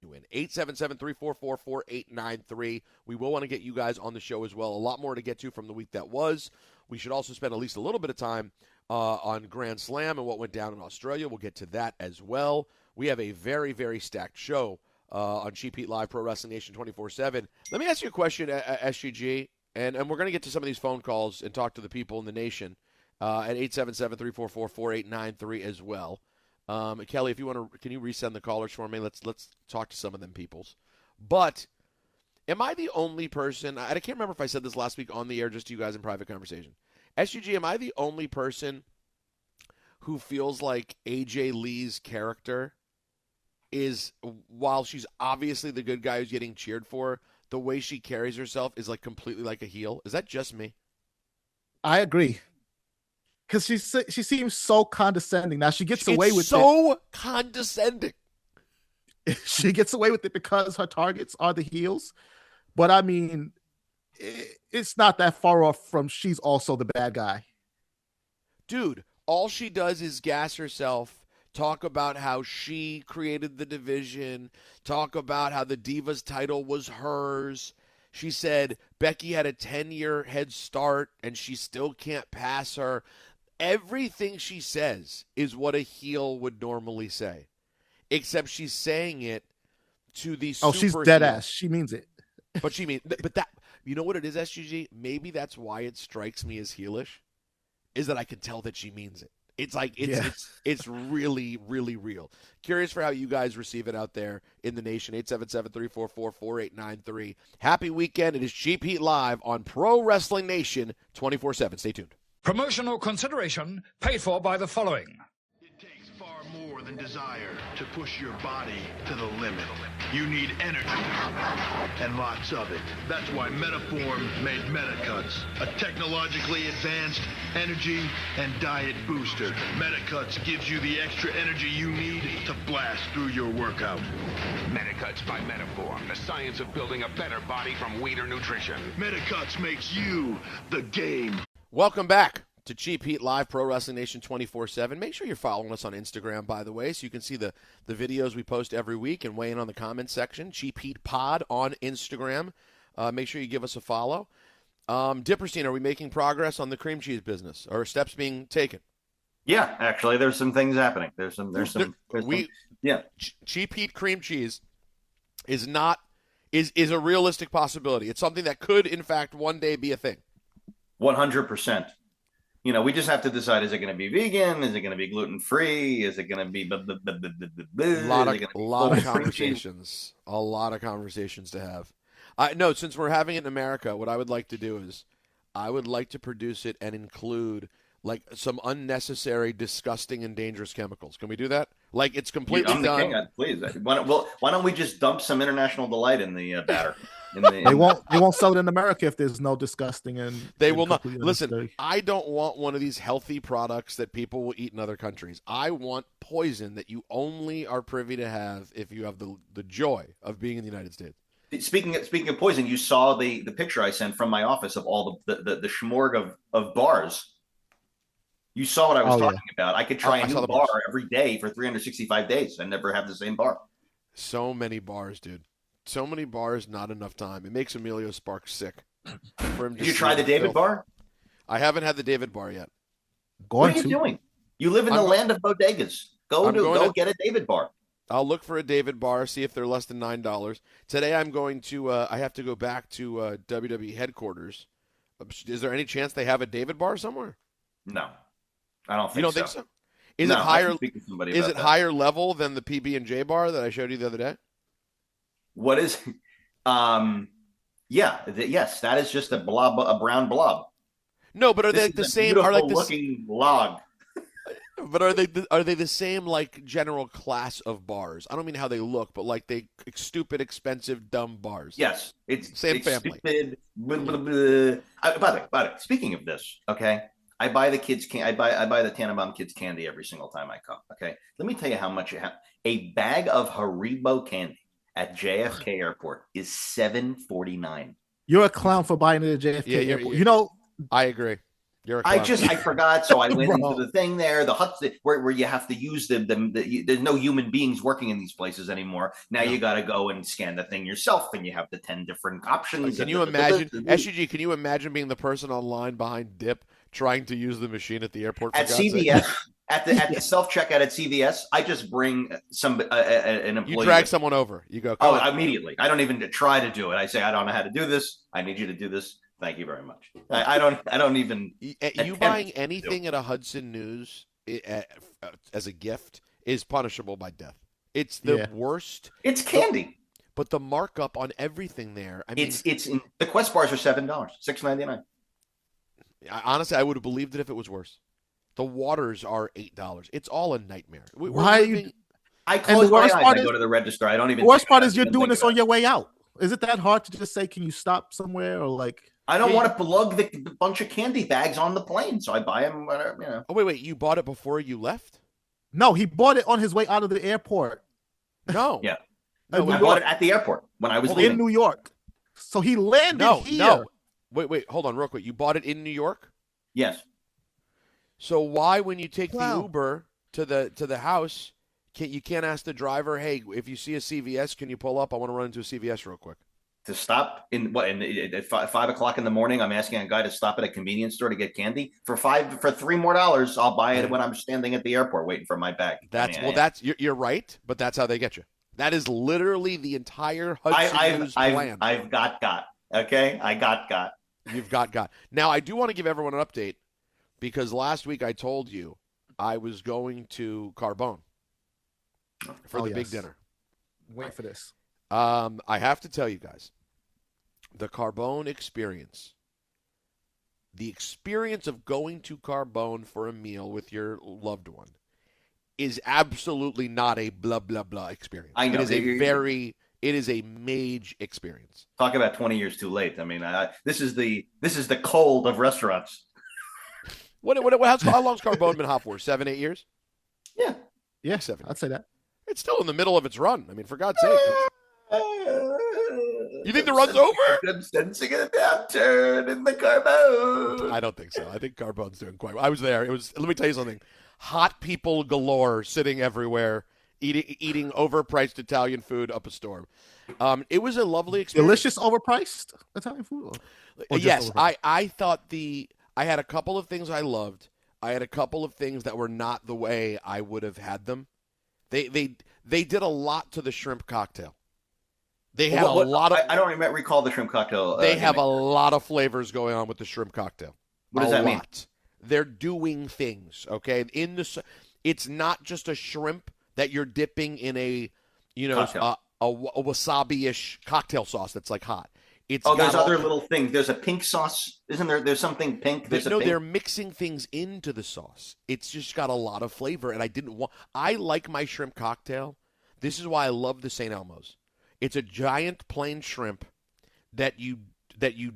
Speaker 1: genuine. 877-344-4893. We will want to get you guys on the show as well. A lot more to get to from the week that was. We should also spend at least a little bit of time on Grand Slam and what went down in Australia. We'll get to that as well. We have a very, very stacked show on Cheap Heat Live, Pro Wrestling Nation 24/7. Let me ask you a question, SGG, and we're going to get to some of these phone calls and talk to the people in the nation at 877-344-4893 as well. Kelly, if you want to, can you resend the callers for me? Let's talk to some of them peoples. But am I the only person? I can't remember if I said this last week on the air, just to you guys in private conversation. SGG, am I the only person who feels like AJ Lee's character is, while she's obviously the good guy who's getting cheered for, the way she carries herself is like completely like a heel? Is that just me?
Speaker 2: I agree. Because she seems so condescending. Now she gets away with it.
Speaker 1: So condescending.
Speaker 2: She gets away with it because her targets are the heels. But I mean, it's not that far off from she's also the bad guy.
Speaker 1: Dude, all she does is gas herself, talk about how she created the division, talk about how the Divas title was hers. She said Becky had a 10-year head start and she still can't pass her. Everything she says is what a heel would normally say, except she's saying it to the super
Speaker 2: she's dead
Speaker 1: heel.
Speaker 2: ass. She means it.
Speaker 1: But she means, but that, you know what it is, SGG? Maybe that's why it strikes me as heelish, is that I can tell that she means it. It's like, it's really, really real. Curious for how you guys receive it out there in the nation. 877-344-4893. Happy weekend. It is Cheap Heat Live on Pro Wrestling Nation 24/7. Stay tuned.
Speaker 4: Promotional consideration paid for by the following.
Speaker 5: It takes far more than desire to push your body to the limit. You need energy, and lots of it. That's why Metaform made Metacuts, a technologically advanced energy and diet booster. Metacuts gives you the extra energy you need to blast through your workout.
Speaker 6: Metacuts by Metaform, the science of building a better body from Weider Nutrition.
Speaker 5: Metacuts makes you the game.
Speaker 1: Welcome back to Cheap Heat Live, Pro Wrestling Nation 24/7. Make sure you're following us on Instagram, by the way, so you can see the videos we post every week and weigh in on the comments section. Cheap Heat Pod on Instagram. Make sure you give us a follow. Dipperstein, are we making progress on the cream cheese business? Or are steps being taken?
Speaker 7: Yeah, actually, there's some things happening.
Speaker 1: Cheap Heat cream cheese is a realistic possibility. It's something that could, in fact, one day be a thing.
Speaker 7: 100%. We just have to decide: is it going to be vegan? Is it going to be gluten free? Is it going to be
Speaker 1: a lot of conversations? A lot of conversations to have. No, since we're having it in America, what I would like to do is I would like to produce it and include like some unnecessary, disgusting, and dangerous chemicals. Can we do that? Like it's completely done.
Speaker 7: King, please. Why don't we just dump some International Delight in the batter?
Speaker 2: They won't sell it in America if there's no disgusting and
Speaker 1: they will not. Listen, I don't want one of these healthy products that people will eat in other countries. I want poison that you only are privy to have if you have the joy of being in the United States.
Speaker 7: Speaking of poison, you saw the picture I sent from my office of all the schmorg of bars. You saw what I was talking about. I could try a new bar every day for 365 days and never have the same bar.
Speaker 1: So many bars, dude. So many bars, not enough time. It makes Emilio Sparks sick.
Speaker 7: Did you try the David bar?
Speaker 1: I haven't had the David bar yet.
Speaker 7: What are you doing? You live in the land of bodegas. Go get a David bar.
Speaker 1: I'll look for a David bar, see if they're less than $9. Today I'm going to I have to go back to WWE headquarters. Is there any chance they have a David bar somewhere?
Speaker 7: No. I don't think so.
Speaker 1: You don't think so? Is it higher? Is it higher level than the PB&J bar that I showed you the other day?
Speaker 7: What is? Yes, that is just a brown blob.
Speaker 1: No, but are they the same? Are like
Speaker 7: looking log?
Speaker 1: But are they the same like general class of bars? I don't mean how they look, but like they stupid, expensive, dumb bars.
Speaker 7: Yes, it's
Speaker 1: same family.
Speaker 7: Stupid. By the way, speaking of this, okay. I buy the kids I buy the Tannenbaum kids candy every single time I come. Okay, let me tell you how much a bag of Haribo candy at JFK Airport is $7.49.
Speaker 2: You're a clown for buying it at JFK Airport.
Speaker 1: I agree. You're a clown.
Speaker 7: I forgot, so I went into the thing there, the huts where you have to use there's no human beings working in these places anymore. Now you got to go and scan the thing yourself, and you have the 10 different options.
Speaker 1: Can you imagine, SUG? Can you imagine being the person online behind Dip trying to use the machine at the airport?
Speaker 7: At CVS, at the self checkout at CVS, I just bring an employee.
Speaker 1: You drag someone over. You go.
Speaker 7: Immediately. I don't even try to do it. I say, I don't know how to do this. I need you to do this. Thank you very much. I don't even.
Speaker 1: You buying anything at a Hudson News as a gift is punishable by death. It's the worst.
Speaker 7: It's candy.
Speaker 1: But the markup on everything there. I mean,
Speaker 7: the Quest bars are $7, $6.99.
Speaker 1: Honestly, I would have believed it if it was worse. The waters are $8. It's all a nightmare.
Speaker 2: Why are you?
Speaker 7: I close my eyes. I go to the register. I don't even.
Speaker 2: The worst part is you're doing this on your way out. Is it that hard to just say, "Can you stop somewhere?" Or like?
Speaker 7: I don't want to plug the bunch of candy bags on the plane, so I buy them. Whatever,
Speaker 1: Oh wait! You bought it before you left?
Speaker 2: No, he bought it on his way out of the airport.
Speaker 1: No.
Speaker 7: Yeah. I bought it at the airport when I was leaving.
Speaker 2: In New York. So he landed here.
Speaker 1: No. Wait, hold on real quick. You bought it in New York?
Speaker 7: Yes.
Speaker 1: So why, when you take the Uber to the house, you can't ask the driver, hey, if you see a CVS, can you pull up? I want to run into a CVS real quick.
Speaker 7: To stop at 5 o'clock in the morning, I'm asking a guy to stop at a convenience store to get candy for $3 more. I'll buy it when I'm standing at the airport waiting for my bag.
Speaker 1: You're right, but that's how they get you. That is literally the entire Hudson News plan.
Speaker 7: I've got. Okay, I got.
Speaker 1: You've got. Now, I do want to give everyone an update because last week I told you I was going to Carbone for the big dinner.
Speaker 2: Wait for this.
Speaker 1: I have to tell you guys, the Carbone experience, the experience of going to Carbone for a meal with your loved one is absolutely not a blah, blah, blah experience.
Speaker 7: I know.
Speaker 1: It is a mage experience.
Speaker 7: Talk about 20 years too late. I mean, this is the cold of restaurants.
Speaker 1: How long's Carbone been hot for? 7-8 years?
Speaker 2: Yeah,
Speaker 1: 7.
Speaker 2: I'd say that.
Speaker 1: It's still in the middle of its run. I mean, for God's sake. You think the run's over?
Speaker 7: I'm sensing a downturn in the Carbone.
Speaker 1: I don't think so. I think Carbone's doing quite well. I was there. Let me tell you something. Hot people galore sitting everywhere, eating overpriced Italian food up a storm. It was a lovely experience.
Speaker 2: Delicious, overpriced Italian food.
Speaker 1: Yes, I thought I had a couple of things I loved. I had a couple of things that were not the way I would have had them. They did a lot to the shrimp cocktail. They had a lot of.
Speaker 7: I don't recall the shrimp cocktail.
Speaker 1: They have a lot of flavors going on with the shrimp cocktail.
Speaker 7: What does that mean?
Speaker 1: They're doing things. Okay, it's not just a shrimp that you're dipping in a wasabi-ish cocktail sauce that's like hot. There's
Speaker 7: other little things. There's a pink sauce, isn't there? There's something pink.
Speaker 1: They're mixing things into the sauce. It's just got a lot of flavor, and I like my shrimp cocktail. This is why I love the St. Elmo's. It's a giant plain shrimp that you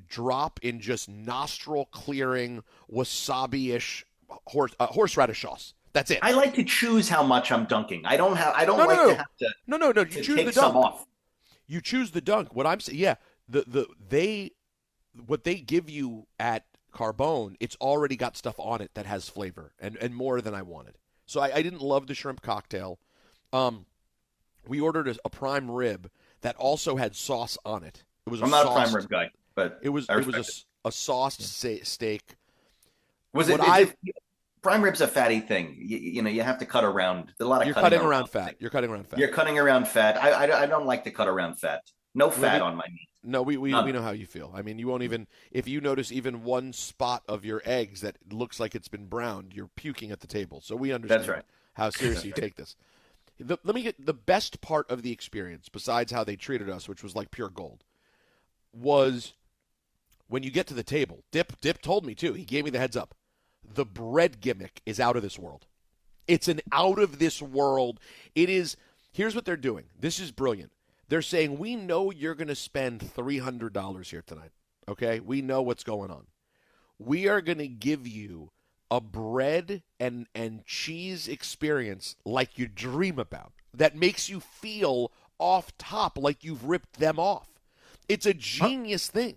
Speaker 1: drop in just nostril clearing wasabi-ish horseradish sauce. That's it.
Speaker 7: I like to choose how much I'm dunking. I don't like to have to.
Speaker 1: No. You choose
Speaker 7: take
Speaker 1: the
Speaker 7: some
Speaker 1: dunk.
Speaker 7: off.
Speaker 1: You choose the dunk. What I'm saying, yeah. What they give you at Carbone, it's already got stuff on it that has flavor and more than I wanted. So I didn't love the shrimp cocktail. We ordered a prime rib that also had sauce on it.
Speaker 7: I'm not a prime rib guy, but
Speaker 1: it was a sauced steak.
Speaker 7: Prime rib's a fatty thing. You have to cut around. There's a lot of
Speaker 1: You're cutting around fat. You're cutting around fat.
Speaker 7: You're cutting around fat. I don't like to cut around fat. No fat on my meat.
Speaker 1: No, we know how you feel. I mean, you won't even if you notice even one spot of your eggs that looks like it's been browned, you're puking at the table. So we understand how seriously you take this. Let me get the best part of the experience, besides how they treated us, which was like pure gold, was when you get to the table. Dip told me too. He gave me the heads up. The bread gimmick is out of this world. It's an out of this world. It is. Here's what they're doing. This is brilliant. They're saying, we know you're going to spend $300 here tonight. Okay? We know what's going on. We are going to give you a bread and cheese experience like you dream about that makes you feel off top like you've ripped them off. It's a genius thing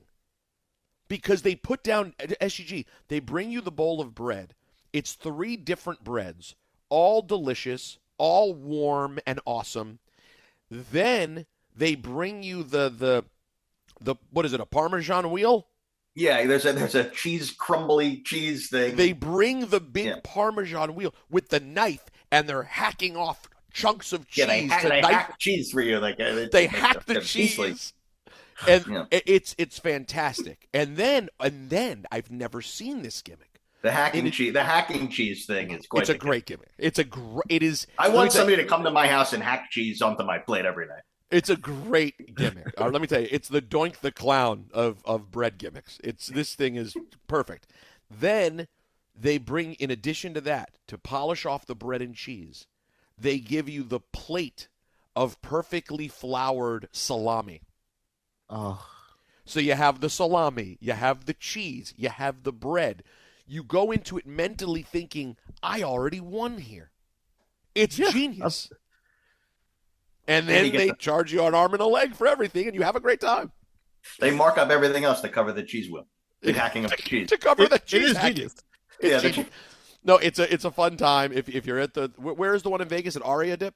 Speaker 1: because they put down SGG. They bring you the bowl of bread. It's 3 different breads, all delicious, all warm and awesome. Then they bring you the what is it, a Parmesan wheel?
Speaker 7: Yeah, there's a crumbly cheese thing.
Speaker 1: They bring the big Parmesan wheel with the knife, and they're hacking off chunks of cheese.
Speaker 7: Yeah, they hack cheese for you.
Speaker 1: They hack the cheese, and it's fantastic. And then I've never seen this gimmick.
Speaker 7: The hacking cheese thing is quite.
Speaker 1: It's a great gimmick. It is.
Speaker 7: I want somebody to come to my house and hack cheese onto my plate every night.
Speaker 1: It's a great gimmick. Let me tell you, it's the Doink the Clown of bread gimmicks. This thing is perfect. Then they bring, in addition to that, to polish off the bread and cheese, they give you the plate of perfectly floured salami.
Speaker 2: Oh.
Speaker 1: So you have the salami, you have the cheese, you have the bread. You go into it mentally thinking, I already won here. It's genius. And then they charge you an arm and a leg for everything, and you have a great time.
Speaker 7: They mark up everything else to cover the cheese wheel. They're hacking up the cheese.
Speaker 1: To cover the cheese.
Speaker 2: It is genius.
Speaker 1: Genius. No, it's a fun time. If you're at where is the one in Vegas? At Aria Dip?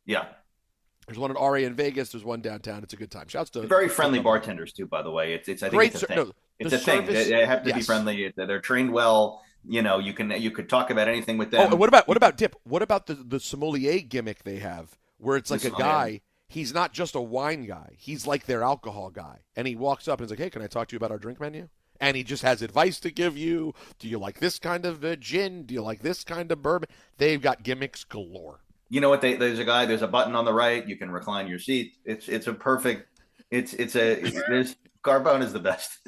Speaker 7: Yeah.
Speaker 1: There's one at Aria in Vegas. There's one downtown. It's a good time. Shouts to
Speaker 7: very friendly bartenders too, by the way. I think it's a thing.
Speaker 1: No,
Speaker 7: it's a thing. They have to be friendly. They're trained well. You could talk about anything with them.
Speaker 1: Oh, and what about Dip? What about the sommelier gimmick they have? Where it's like a guy, he's not just a wine guy. He's like their alcohol guy. And he walks up and he's like, hey, can I talk to you about our drink menu? And he just has advice to give you. Do you like this kind of gin? Do you like this kind of bourbon? They've got gimmicks galore.
Speaker 7: You know what? There's a button on the right. You can recline your seat. It's a perfect. Carbone is the best.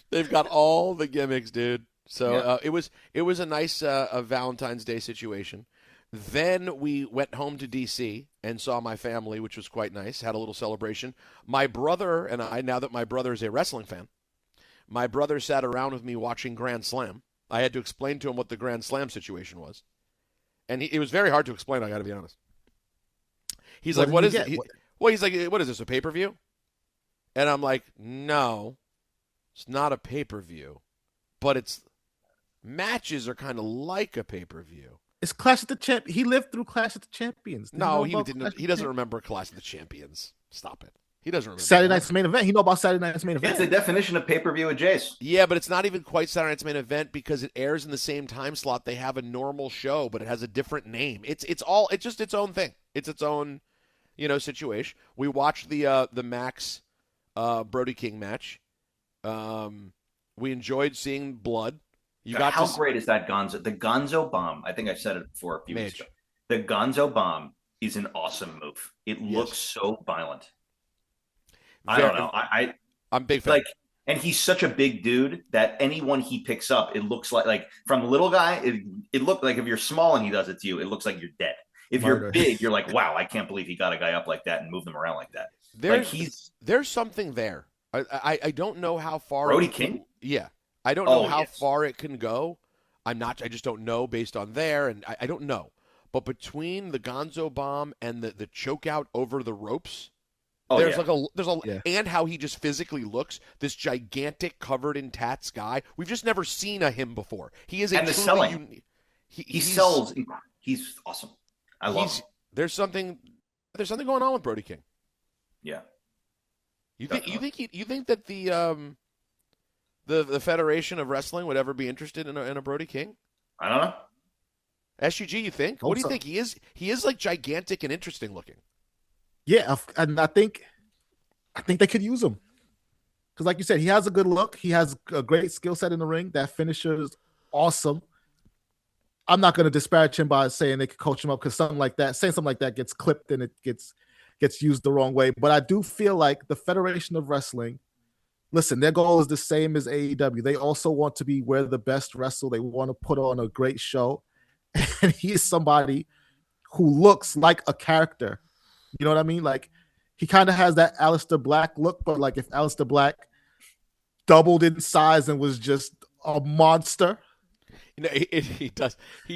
Speaker 1: They've got all the gimmicks, dude. So it was a nice Valentine's Day situation. Then we went home to D.C. and saw my family, which was quite nice. Had a little celebration. My brother and I, now that my brother is a wrestling fan, my brother sat around with me watching Grand Slam. I had to explain to him what the Grand Slam situation was. And it was very hard to explain, I got to be honest. He's like, what is it? He's like, what is this, a pay-per-view? And I'm like, no, it's not a pay-per-view, but it's matches are kind of like a pay-per-view.
Speaker 2: It's Clash of the Champions. He lived through Clash of the Champions.
Speaker 1: No, he didn't. He doesn't remember Clash of the Champions. Stop it. He doesn't remember
Speaker 2: Saturday
Speaker 1: that.
Speaker 2: Night's Main Event. He know about Saturday Night's Main Event.
Speaker 7: It's the definition of pay-per-view with Jace.
Speaker 1: Yeah, but it's not even quite Saturday Night's Main Event because it airs in the same time slot. They have a normal show, but it has a different name. It's just its own thing. It's its own, situation. We watched the Max Brody King match. We enjoyed seeing blood.
Speaker 7: How great is that Gonzo? The Gonzo Bomb. I think I said it before a few weeks ago. The Gonzo Bomb is an awesome move. It looks so violent. I don't know.
Speaker 1: I'm big fan.
Speaker 7: And he's such a big dude that anyone he picks up, it looks like from the little guy, it looked like if you're small and he does it to you, it looks like you're dead. If you're big, you're like, wow, I can't believe he got a guy up like that and moved him around like that.
Speaker 1: There's something there. I don't know how far.
Speaker 7: Brody King?
Speaker 1: Yeah. I don't know how far it can go. I just don't know based on there, and I don't know. But between the Gonzo Bomb and the choke out over the ropes, and how he just physically looks, this gigantic covered in tats guy. We've just never seen him before. He is
Speaker 7: and the selling. He sells. He's awesome. I love him. There's
Speaker 1: something going on with Brody King.
Speaker 7: Yeah.
Speaker 1: You think that the Federation of Wrestling would ever be interested in a Brody King?
Speaker 7: I don't know.
Speaker 1: SUG, you think? What do you think? He is like gigantic and interesting looking.
Speaker 2: Yeah, and I think they could use him because, like you said, he has a good look. He has a great skill set in the ring. That finisher is awesome. I'm not going to disparage him by saying they could coach him up because saying something like that gets clipped and it gets used the wrong way. But I do feel like the Federation of Wrestling, listen, their goal is the same as AEW. They also want to be where the best wrestle. They want to put on a great show. And he is somebody who looks like a character. You know what I mean? Like, he kind of has that Aleister Black look, but like if Aleister Black doubled in size and was just a monster.
Speaker 1: He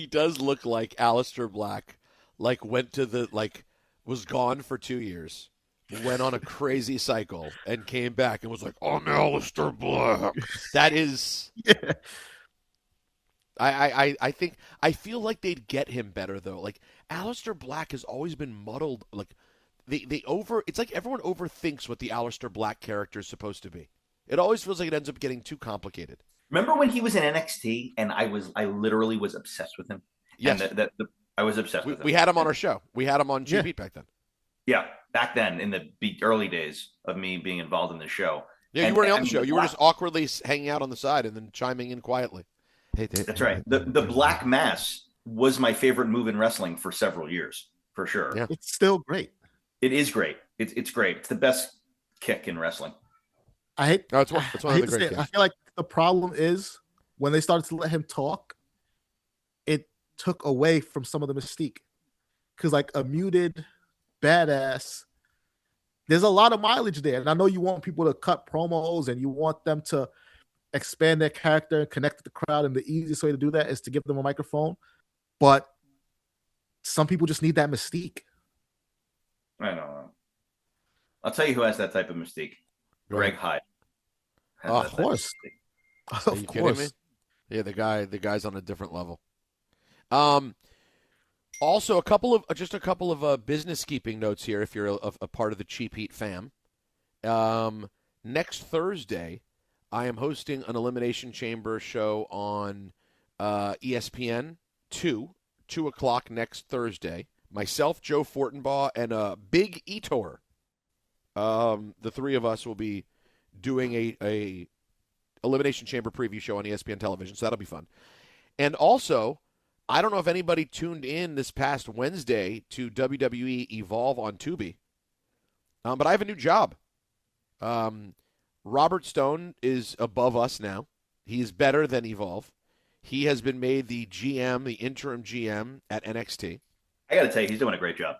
Speaker 1: does look like Aleister Black, like was gone for 2 years, went on a crazy cycle, and came back and was like, I'm Aleister Black. That is...
Speaker 2: Yeah.
Speaker 1: I feel like they'd get him better though. Like Aleister Black has always been muddled. Like it's like everyone overthinks what the Aleister Black character is supposed to be. It always feels like it ends up getting too complicated.
Speaker 7: Remember when he was in NXT and I literally was obsessed with him?
Speaker 1: Yes.
Speaker 7: And I was obsessed with him.
Speaker 1: We had him on our show. We had him on GB back then.
Speaker 7: Yeah, back then in the early days of me being involved in the show.
Speaker 1: Yeah, you weren't on the show. You were just awkwardly hanging out on the side and then chiming in quietly.
Speaker 7: That's right. The Black Mass was my favorite move in wrestling for several years, for sure.
Speaker 1: Yeah.
Speaker 2: It's still great.
Speaker 7: It is great. It's great. It's the best kick in wrestling.
Speaker 1: It's one of the great kicks.
Speaker 2: I feel like the problem is when they started to let him talk, it took away from some of the mystique. Because like a muted badass, there's a lot of mileage there. And I know you want people to cut promos and you want them to expand their character and connect with the crowd, and the easiest way to do that is to give them a microphone. But some people just need that mystique.
Speaker 7: I know. I'll tell you who has that type of mystique. Greg Hyde.
Speaker 2: Of course.
Speaker 1: Are you kidding me? Yeah, the guy's on a different level. Also, a couple of business keeping notes here. If you're a part of the Cheap Heat fam, next Thursday, I am hosting an Elimination Chamber show on ESPN 2 o'clock next Thursday. Myself, Joe Fortenbaugh, and Big Etor. The three of us will be doing a Elimination Chamber preview show on ESPN television, so that'll be fun. And also, I don't know if anybody tuned in this past Wednesday to WWE Evolve on Tubi, but I have a new job. Robert Stone is above us now. He's better than Evolve. He has been made the GM, the interim GM at NXT.
Speaker 7: I got to tell you, he's doing a great job.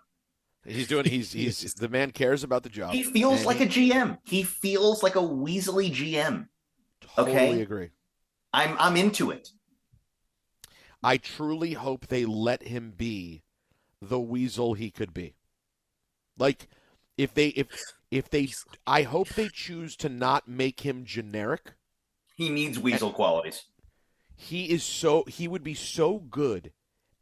Speaker 1: He's the man cares about the job.
Speaker 7: He feels like a GM. He feels like a weaselly GM.
Speaker 1: Totally agree.
Speaker 7: I'm into it.
Speaker 1: I truly hope they let him be the weasel he could be. Like if I hope they choose to not make him generic.
Speaker 7: He needs weasel qualities.
Speaker 1: He would be so good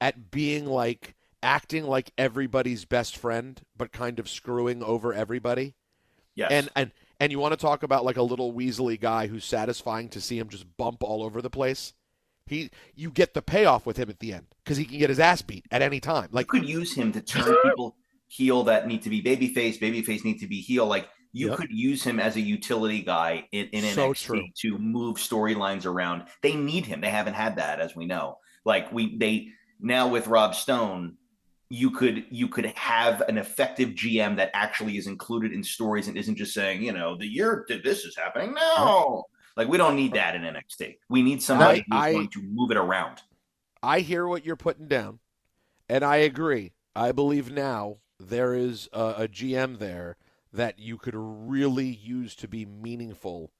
Speaker 1: at being like acting like everybody's best friend, but kind of screwing over everybody.
Speaker 7: Yes.
Speaker 1: And you want to talk about like a little weaselly guy who's satisfying to see him just bump all over the place. You get the payoff with him at the end because he can get his ass beat at any time. Like,
Speaker 7: you could use him to turn people heel that need to be babyface need to be heel. Like you could use him as a utility guy in NXT to move storylines around. They need him. They haven't had that, as we know. Like now with Rob Stone, you could have an effective GM that actually is included in stories and isn't just saying, the year this is happening now. Like, we don't need that in NXT. We need somebody who's going to move it around.
Speaker 1: I hear what you're putting down, and I agree. I believe now there is a GM there that you could really use to be meaningful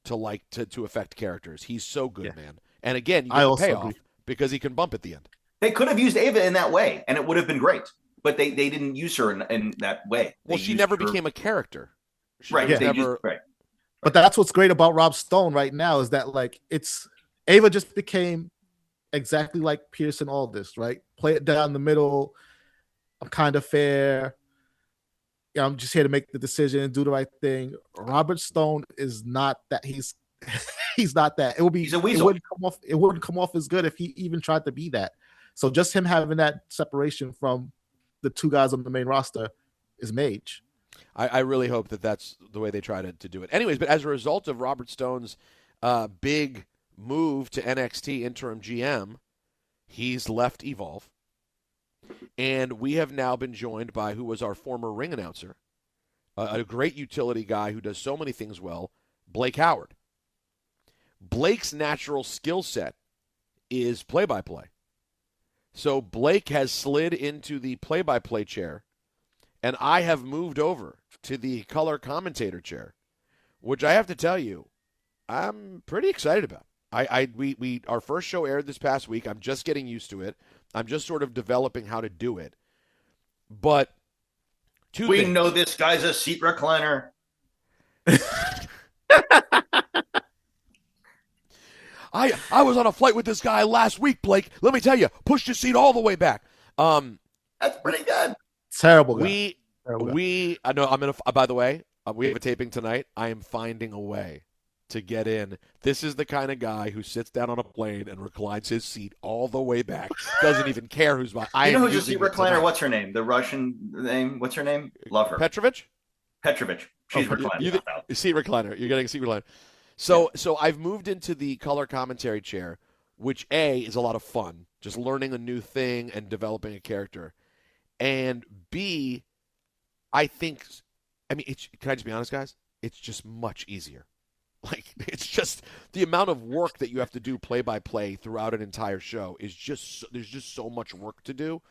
Speaker 1: to affect characters. He's so good, man. And again, you get the payoff because he can bump at the end.
Speaker 7: They could have used Ava in that way, and it would have been great. But they didn't use her in that way.
Speaker 1: Well, she never became a character.
Speaker 7: Right. Right.
Speaker 2: But that's what's great about Rob Stone right now is that Ava just became exactly like Pearson Aldis, right? Play it down the middle. I'm kind of fair. Yeah, I'm just here to make the decision and do the right thing. Robert Stone is not that. He's not that. He's a weasel. It wouldn't come off as good if he even tried to be that. So just him having that separation from the two guys on the main roster is mage.
Speaker 1: I really hope that that's the way they try to do it. Anyways, but as a result of Robert Stone's big move to NXT interim GM, he's left Evolve. And we have now been joined by who was our former ring announcer, a great utility guy who does so many things well, Blake Howard. Blake's natural skill set is play-by-play. So Blake has slid into the play-by-play chair, and I have moved over to the color commentator chair, which I have to tell you, I'm pretty excited about. Our first show aired this past week. I'm just getting used to it. I'm just sort of developing how to do it. But
Speaker 7: we know this guy's a seat recliner.
Speaker 1: I was on a flight with this guy last week, Blake. Let me tell you, pushed his seat all the way back.
Speaker 7: That's pretty good.
Speaker 2: Terrible guy.
Speaker 1: I know. I'm gonna. By the way, we have a taping tonight. I am finding a way to get in. This is the kind of guy who sits down on a plane and reclines his seat all the way back. Doesn't even care who's behind.
Speaker 7: You know who's a seat recliner? What's her name? The Russian name? What's her name? Love her.
Speaker 1: Petrovich.
Speaker 7: She's reclining.
Speaker 1: Seat recliner. You're getting a seat recliner. So I've moved into the color commentary chair, which A, is a lot of fun, just learning a new thing and developing a character. And B, can I just be honest, guys? It's just much easier. Like, it's just the amount of work that you have to do play-by-play throughout an entire show is there's just so much work to do.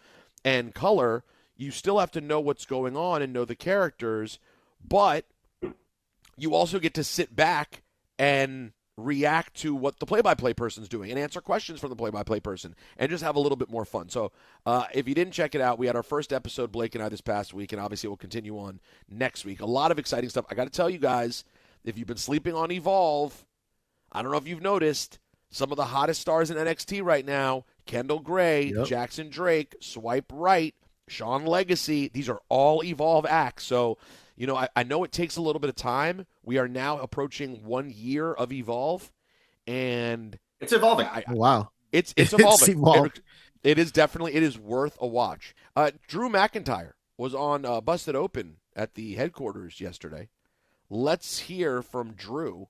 Speaker 1: And color, you still have to know what's going on and know the characters, but you also get to sit back and react to what the play-by-play person's doing and answer questions from the play-by-play person and just have a little bit more fun. So if you didn't check it out, we had our first episode, Blake and I, this past week, and obviously we'll continue on next week. A lot of exciting stuff. I got to tell you guys, if you've been sleeping on Evolve, I don't know if you've noticed, some of the hottest stars in NXT right now, Kendall Gray, Jackson Drake, Swipe Right, Sean Legacy, these are all Evolve acts. So, I know it takes a little bit of time. We are now approaching 1 year of Evolve, and
Speaker 7: it's evolving.
Speaker 2: Wow.
Speaker 1: It's evolving. It is worth a watch. Drew McIntyre was on Busted Open at the headquarters yesterday. Let's hear from Drew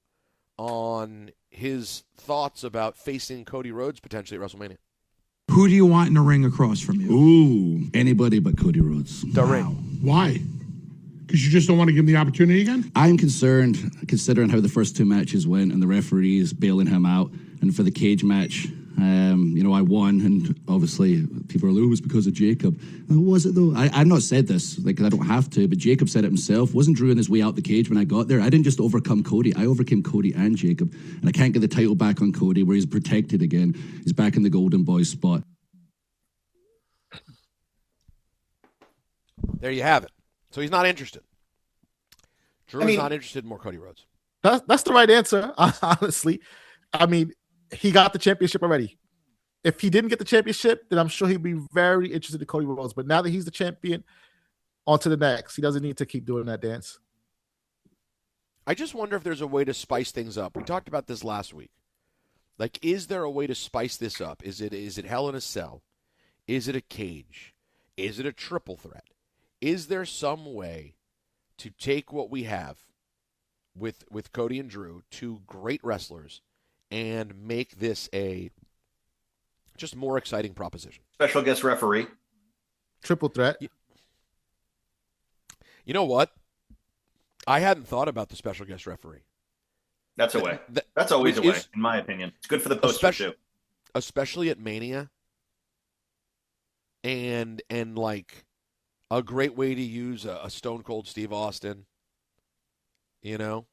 Speaker 1: on his thoughts about facing Cody Rhodes potentially at WrestleMania.
Speaker 8: Who do you want in the ring across from you?
Speaker 9: Ooh, anybody but Cody Rhodes.
Speaker 1: The ring.
Speaker 9: Why? Because you just don't want to give him the opportunity again?
Speaker 10: I'm concerned, considering how the first two matches went and the referees bailing him out. And for the cage match, I won. And obviously, people are like, it was because of Jacob. Was it, though? I've not said this, I don't have to, but Jacob said it himself. Wasn't Drew on his way out the cage when I got there? I didn't just overcome Cody. I overcame Cody and Jacob. And I can't get the title back on Cody, where he's protected again. He's back in the Golden Boy spot.
Speaker 1: There you have it. So he's not interested. Drew's not interested in more Cody Rhodes.
Speaker 2: That's the right answer, honestly. I mean, he got the championship already. If he didn't get the championship, then I'm sure he'd be very interested in Cody Rhodes. But now that he's the champion, on to the next. He doesn't need to keep doing that dance.
Speaker 1: I just wonder if there's a way to spice things up. We talked about this last week. Like, is there a way to spice this up? Is it Hell in a Cell? Is it a cage? Is it a triple threat? Is there some way to take what we have with Cody and Drew, two great wrestlers, and make this a just more exciting proposition?
Speaker 7: Special guest referee.
Speaker 2: Triple threat.
Speaker 1: You know what? I hadn't thought about the special guest referee.
Speaker 7: That's a way. That's always a way, in my opinion. It's good for the poster, too.
Speaker 1: Especially at Mania. And like a great way to use a Stone Cold Steve Austin. You know?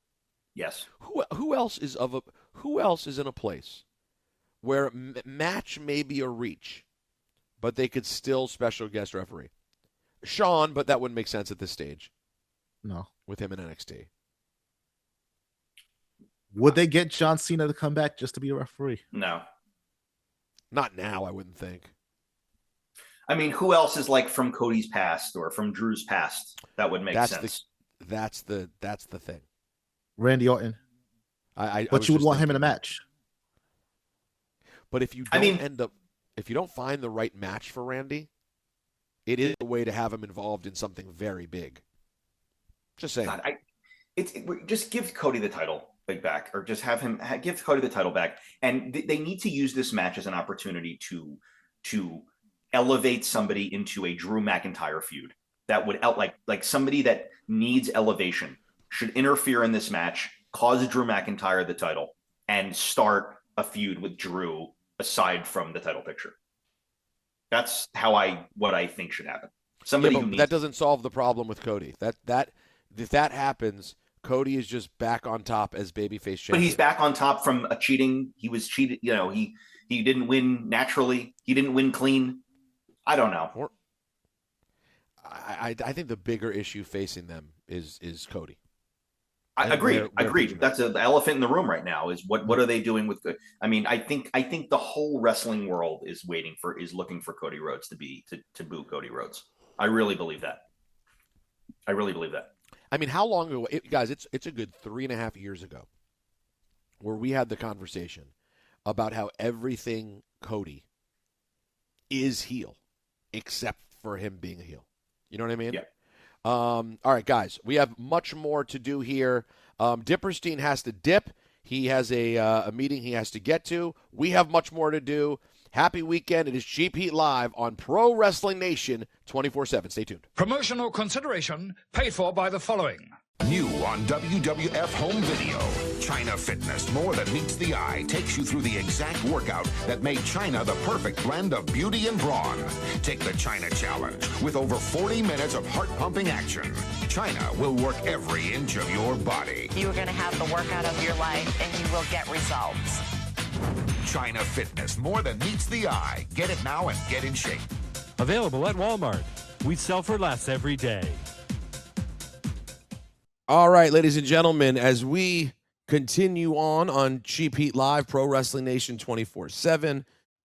Speaker 7: Yes.
Speaker 1: Who else is in a place where match may be a reach, but they could still special guest referee? Sean, but that wouldn't make sense at this stage.
Speaker 2: No.
Speaker 1: With him in NXT.
Speaker 2: Would they get John Cena to come back just to be a referee?
Speaker 7: No.
Speaker 1: Not now, I wouldn't think.
Speaker 7: I mean, who else is like from Cody's past or from Drew's past? That would make sense.
Speaker 1: That's the thing.
Speaker 2: Randy Orton. But you would want him in a match.
Speaker 1: But if you don't if you don't find the right match for Randy, it is a way to have him involved in something very big. Just saying.
Speaker 7: God, just give Cody the title back, or just have him give Cody the title back. And they need to use this match as an opportunity to elevate somebody into a Drew McIntyre feud. That would like somebody that needs elevation should interfere in this match, cause Drew McIntyre the title, and start a feud with Drew aside from the title picture. That's what I think should happen.
Speaker 1: That doesn't solve the problem with Cody. That if that happens, Cody is just back on top as babyface champion.
Speaker 7: But he's back on top from a cheating. He was cheated. You know, he didn't win naturally. He didn't win clean. I don't know.
Speaker 1: I think the bigger issue facing them is Cody.
Speaker 7: I agree. That's the elephant in the room right now. Is what are they doing with? I mean, I think the whole wrestling world is looking for Cody Rhodes to boo Cody Rhodes. I really believe that.
Speaker 1: I mean, how long ago, guys? It's a good 3.5 years ago, where we had the conversation about how everything Cody is heel, except for him being a heel. You know what I mean?
Speaker 7: Yeah.
Speaker 1: All right, guys, we have much more to do here. Dipperstein has to dip. He has a meeting he has to get to. We have much more to do. Happy weekend. It is Cheap Heat Live on Pro Wrestling Nation 24/7. Stay tuned.
Speaker 4: Promotional consideration paid for by the following.
Speaker 6: New on WWF Home Video. China Fitness, more than meets the eye, takes you through the exact workout that made China the perfect blend of beauty and brawn. Take the China Challenge with over 40 minutes of heart-pumping action. China will work every inch of your body.
Speaker 11: You are going to have the workout of your life, and you will get results.
Speaker 6: China Fitness, more than meets the eye. Get it now and get in shape.
Speaker 12: Available at Walmart. We sell for less every day.
Speaker 1: All right, ladies and gentlemen, as we continue on Cheap Heat Live, Pro Wrestling Nation 24/7.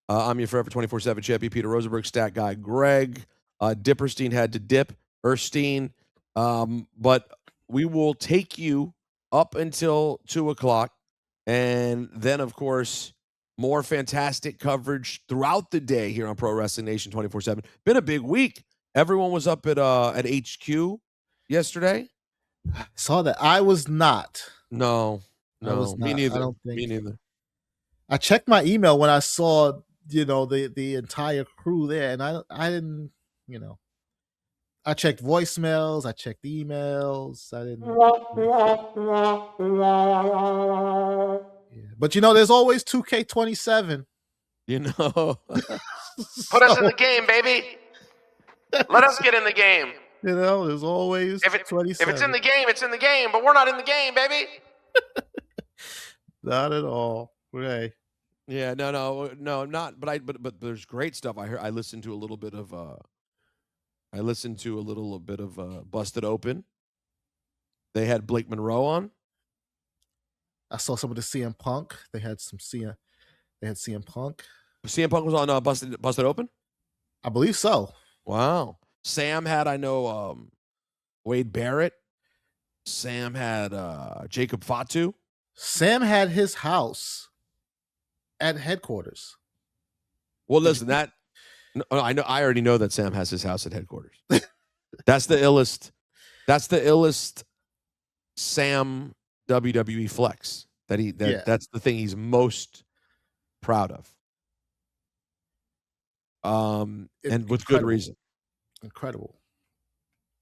Speaker 1: I'm your forever 24/7 champion, Peter Rosenberg, Stat Guy Greg. Dipperstein had to dip, Erstein. But we will take you up until 2 o'clock. And then, of course, more fantastic coverage throughout the day here on Pro Wrestling Nation 24/7. Been a big week. Everyone was up at HQ yesterday.
Speaker 2: Saw that. I was not.
Speaker 1: No, me neither.
Speaker 2: I don't think.
Speaker 1: Me neither.
Speaker 2: I checked my email when I saw, the entire crew there, and I didn't, I checked voicemails, I checked emails, I didn't. Yeah. But there's always 2K27.
Speaker 1: Put us in the game, baby. Let us get in the game.
Speaker 2: There's always 27.
Speaker 1: If it's in the game, it's in the game, but we're not in the game, baby.
Speaker 2: Not at all. Right.
Speaker 1: Yeah, no, not. But there's great stuff. I listened to a little bit of Busted Open. They had Blake Monroe on.
Speaker 2: I saw some of the CM Punk. They had CM Punk.
Speaker 1: CM Punk was on Busted Open?
Speaker 2: I believe so.
Speaker 1: Wow. Sam had, I know, Wade Barrett. Sam had Jacob Fatu.
Speaker 2: Sam had his house at headquarters.
Speaker 1: Well, listen, I already know that Sam has his house at headquarters. That's the illest. That's the illest Sam WWE flex. That's the thing he's most proud of. And with good reason.
Speaker 2: Incredible.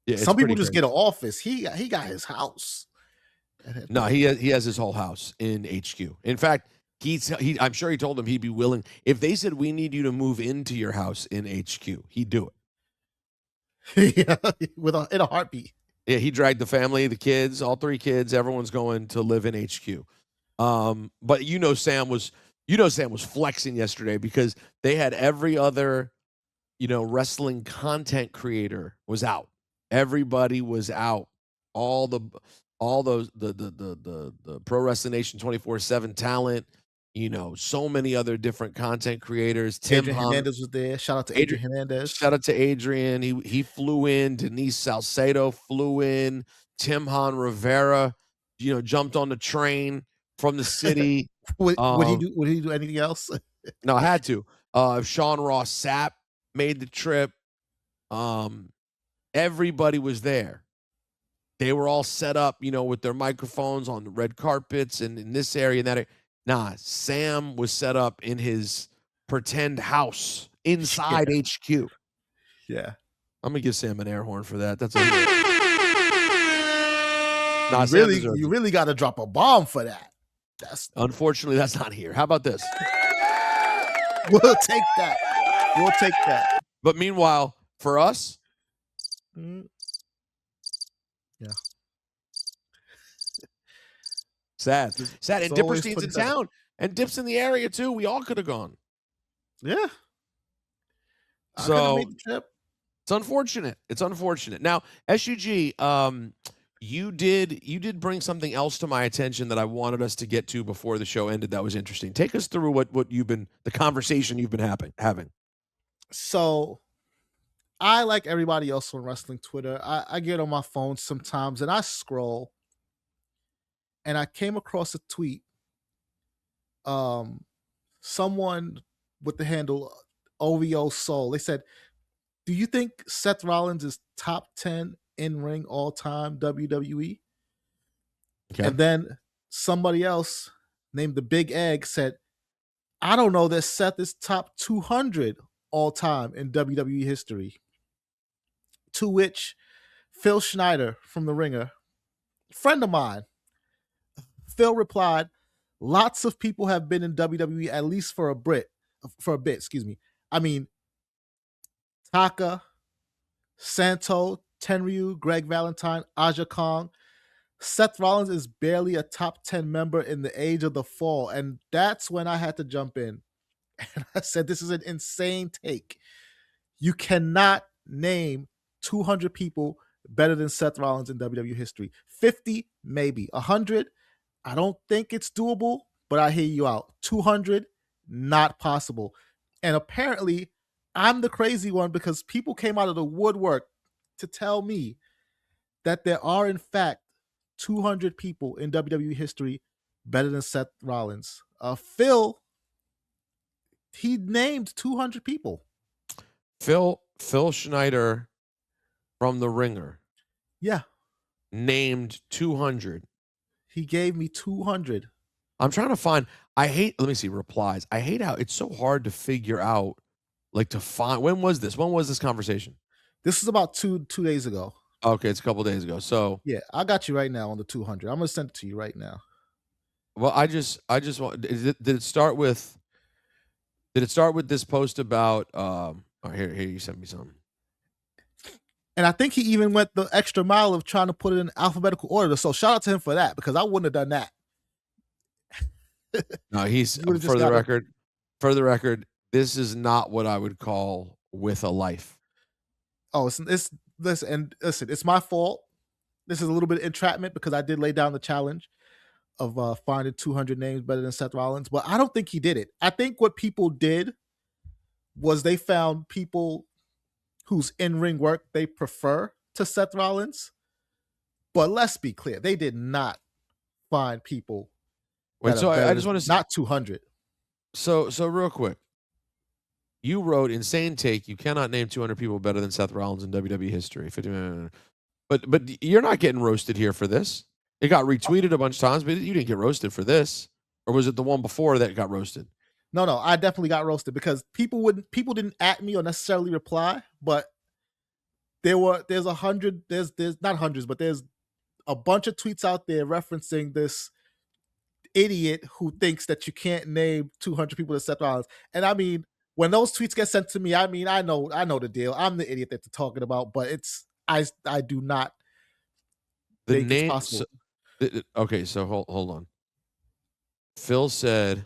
Speaker 1: Yeah,
Speaker 2: some people just get an office. He got his house.
Speaker 1: No, he has his whole house in HQ. In fact, I'm sure he told them he'd be willing if they said we need you to move into your house in HQ. He'd do
Speaker 2: it. Yeah, in a heartbeat.
Speaker 1: Yeah, he dragged the family, the kids, all 3 kids. Everyone's going to live in HQ. But Sam was flexing yesterday because they had every other, wrestling content creator was out. Everybody was out. All the Pro Wrestling Nation 24/7 talent. So many other different content creators.
Speaker 2: Adrian Hernandez was there. Shout out to Adrian Hernandez.
Speaker 1: Shout out to Adrian. He flew in. Denise Salcedo flew in. Tim Han Rivera, jumped on the train from the city.
Speaker 2: Would he do anything else?
Speaker 1: No, I had to. Sean Ross Sapp made the trip. Everybody was there. They were all set up, with their microphones on the red carpets and in this area and that area. Nah, Sam was set up in his pretend house inside HQ.
Speaker 2: Yeah.
Speaker 1: I'm going to give Sam an air horn for that. That's
Speaker 2: you really got to drop a bomb for that.
Speaker 1: Unfortunately, that's not here. How about this?
Speaker 2: We'll take that.
Speaker 1: But meanwhile, for us,
Speaker 2: yeah.
Speaker 1: Sad. And Dipperstein's in town. And Dip's in the area, too. We all could have gone.
Speaker 2: Yeah.
Speaker 1: So, it's unfortunate. Now, SUG, you did bring something else to my attention that I wanted us to get to before the show ended that was interesting. Take us through what the conversation you've been having.
Speaker 2: So, I, like everybody else on wrestling Twitter, I get on my phone sometimes and I scroll. And I came across a tweet. Someone with the handle OVO Soul. They said, "Do you think Seth Rollins is top 10 in ring all time WWE?" Okay. And then somebody else named the Big Egg said, "I don't know that Seth is top 200 all time in WWE history." To which Phil Schneider from The Ringer, friend of mine, Phil replied, "Lots of people have been in WWE at least for a bit, excuse me. I mean, Taka, Santo, Tenryu, Greg Valentine, Aja Kong. Seth Rollins is barely a top 10 member in the age of the fall." And that's when I had to jump in. And I said, this is an insane take. You cannot name 200 people better than Seth Rollins in WWE history. 50, maybe. 100, I don't think it's doable, but I hear you out. 200, not possible. And apparently, I'm the crazy one because people came out of the woodwork to tell me that there are, in fact, 200 people in WWE history better than Seth Rollins. Phil, he named 200 people.
Speaker 1: Phil Schneider from The Ringer.
Speaker 2: Yeah.
Speaker 1: Named 200.
Speaker 2: He gave me 200.
Speaker 1: I'm trying to find, let me see, replies. I hate how it's so hard to figure out, to find, when was this conversation?
Speaker 2: This is about two days ago.
Speaker 1: Okay, it's a couple days ago. So
Speaker 2: yeah, I got you right now on the 200. I'm gonna send it to you right now.
Speaker 1: Well, I just want, did it start with this post about here you sent me something.
Speaker 2: And I think he even went the extra mile of trying to put it in alphabetical order. So shout out to him for that, because I wouldn't have done that.
Speaker 1: No, he's for the record, this is not what I would call with a life.
Speaker 2: Oh, it's my fault. this is a little bit of entrapment because I did lay down the challenge of finding 200 names better than Seth Rollins, but I don't think he did it. I think what people did was they found people whose in-ring work they prefer to Seth Rollins. But let's be clear, they did not find people.
Speaker 1: Wait, so I just want to
Speaker 2: not 200.
Speaker 1: So real quick, you wrote insane take. You cannot name 200 people better than Seth Rollins in WWE history. 50, but you're not getting roasted here for this. It got retweeted a bunch of times, but you didn't get roasted for this, or was it the one before that got roasted?
Speaker 2: No, I definitely got roasted because people didn't at me or necessarily reply, but there's not hundreds, but there's a bunch of tweets out there referencing this idiot who thinks that you can't name 200 people to Seth Rollins. And I mean, when those tweets get sent to me, I mean, I know the deal. I'm the idiot that they're talking about, but I do not think it's possible.
Speaker 1: Okay, so hold on. Phil said,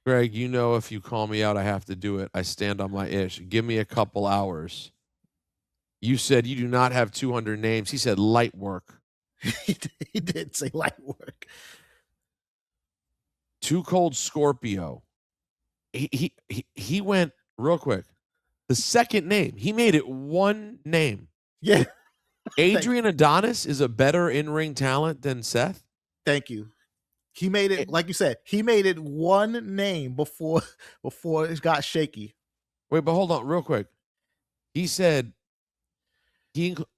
Speaker 1: Greg, you know if you call me out, I have to do it. I stand on my ish. Give me a couple hours. You said you do not have 200 names. He said light work.
Speaker 2: He did say light work.
Speaker 1: Too Cold Scorpio. He went real quick. The second name, he made it one name.
Speaker 2: Yeah.
Speaker 1: Adrian Adonis is a better in-ring talent than Seth.
Speaker 2: Thank you. He made it, like you said, he made it one name before it got shaky.
Speaker 1: Wait, but hold on real quick. He said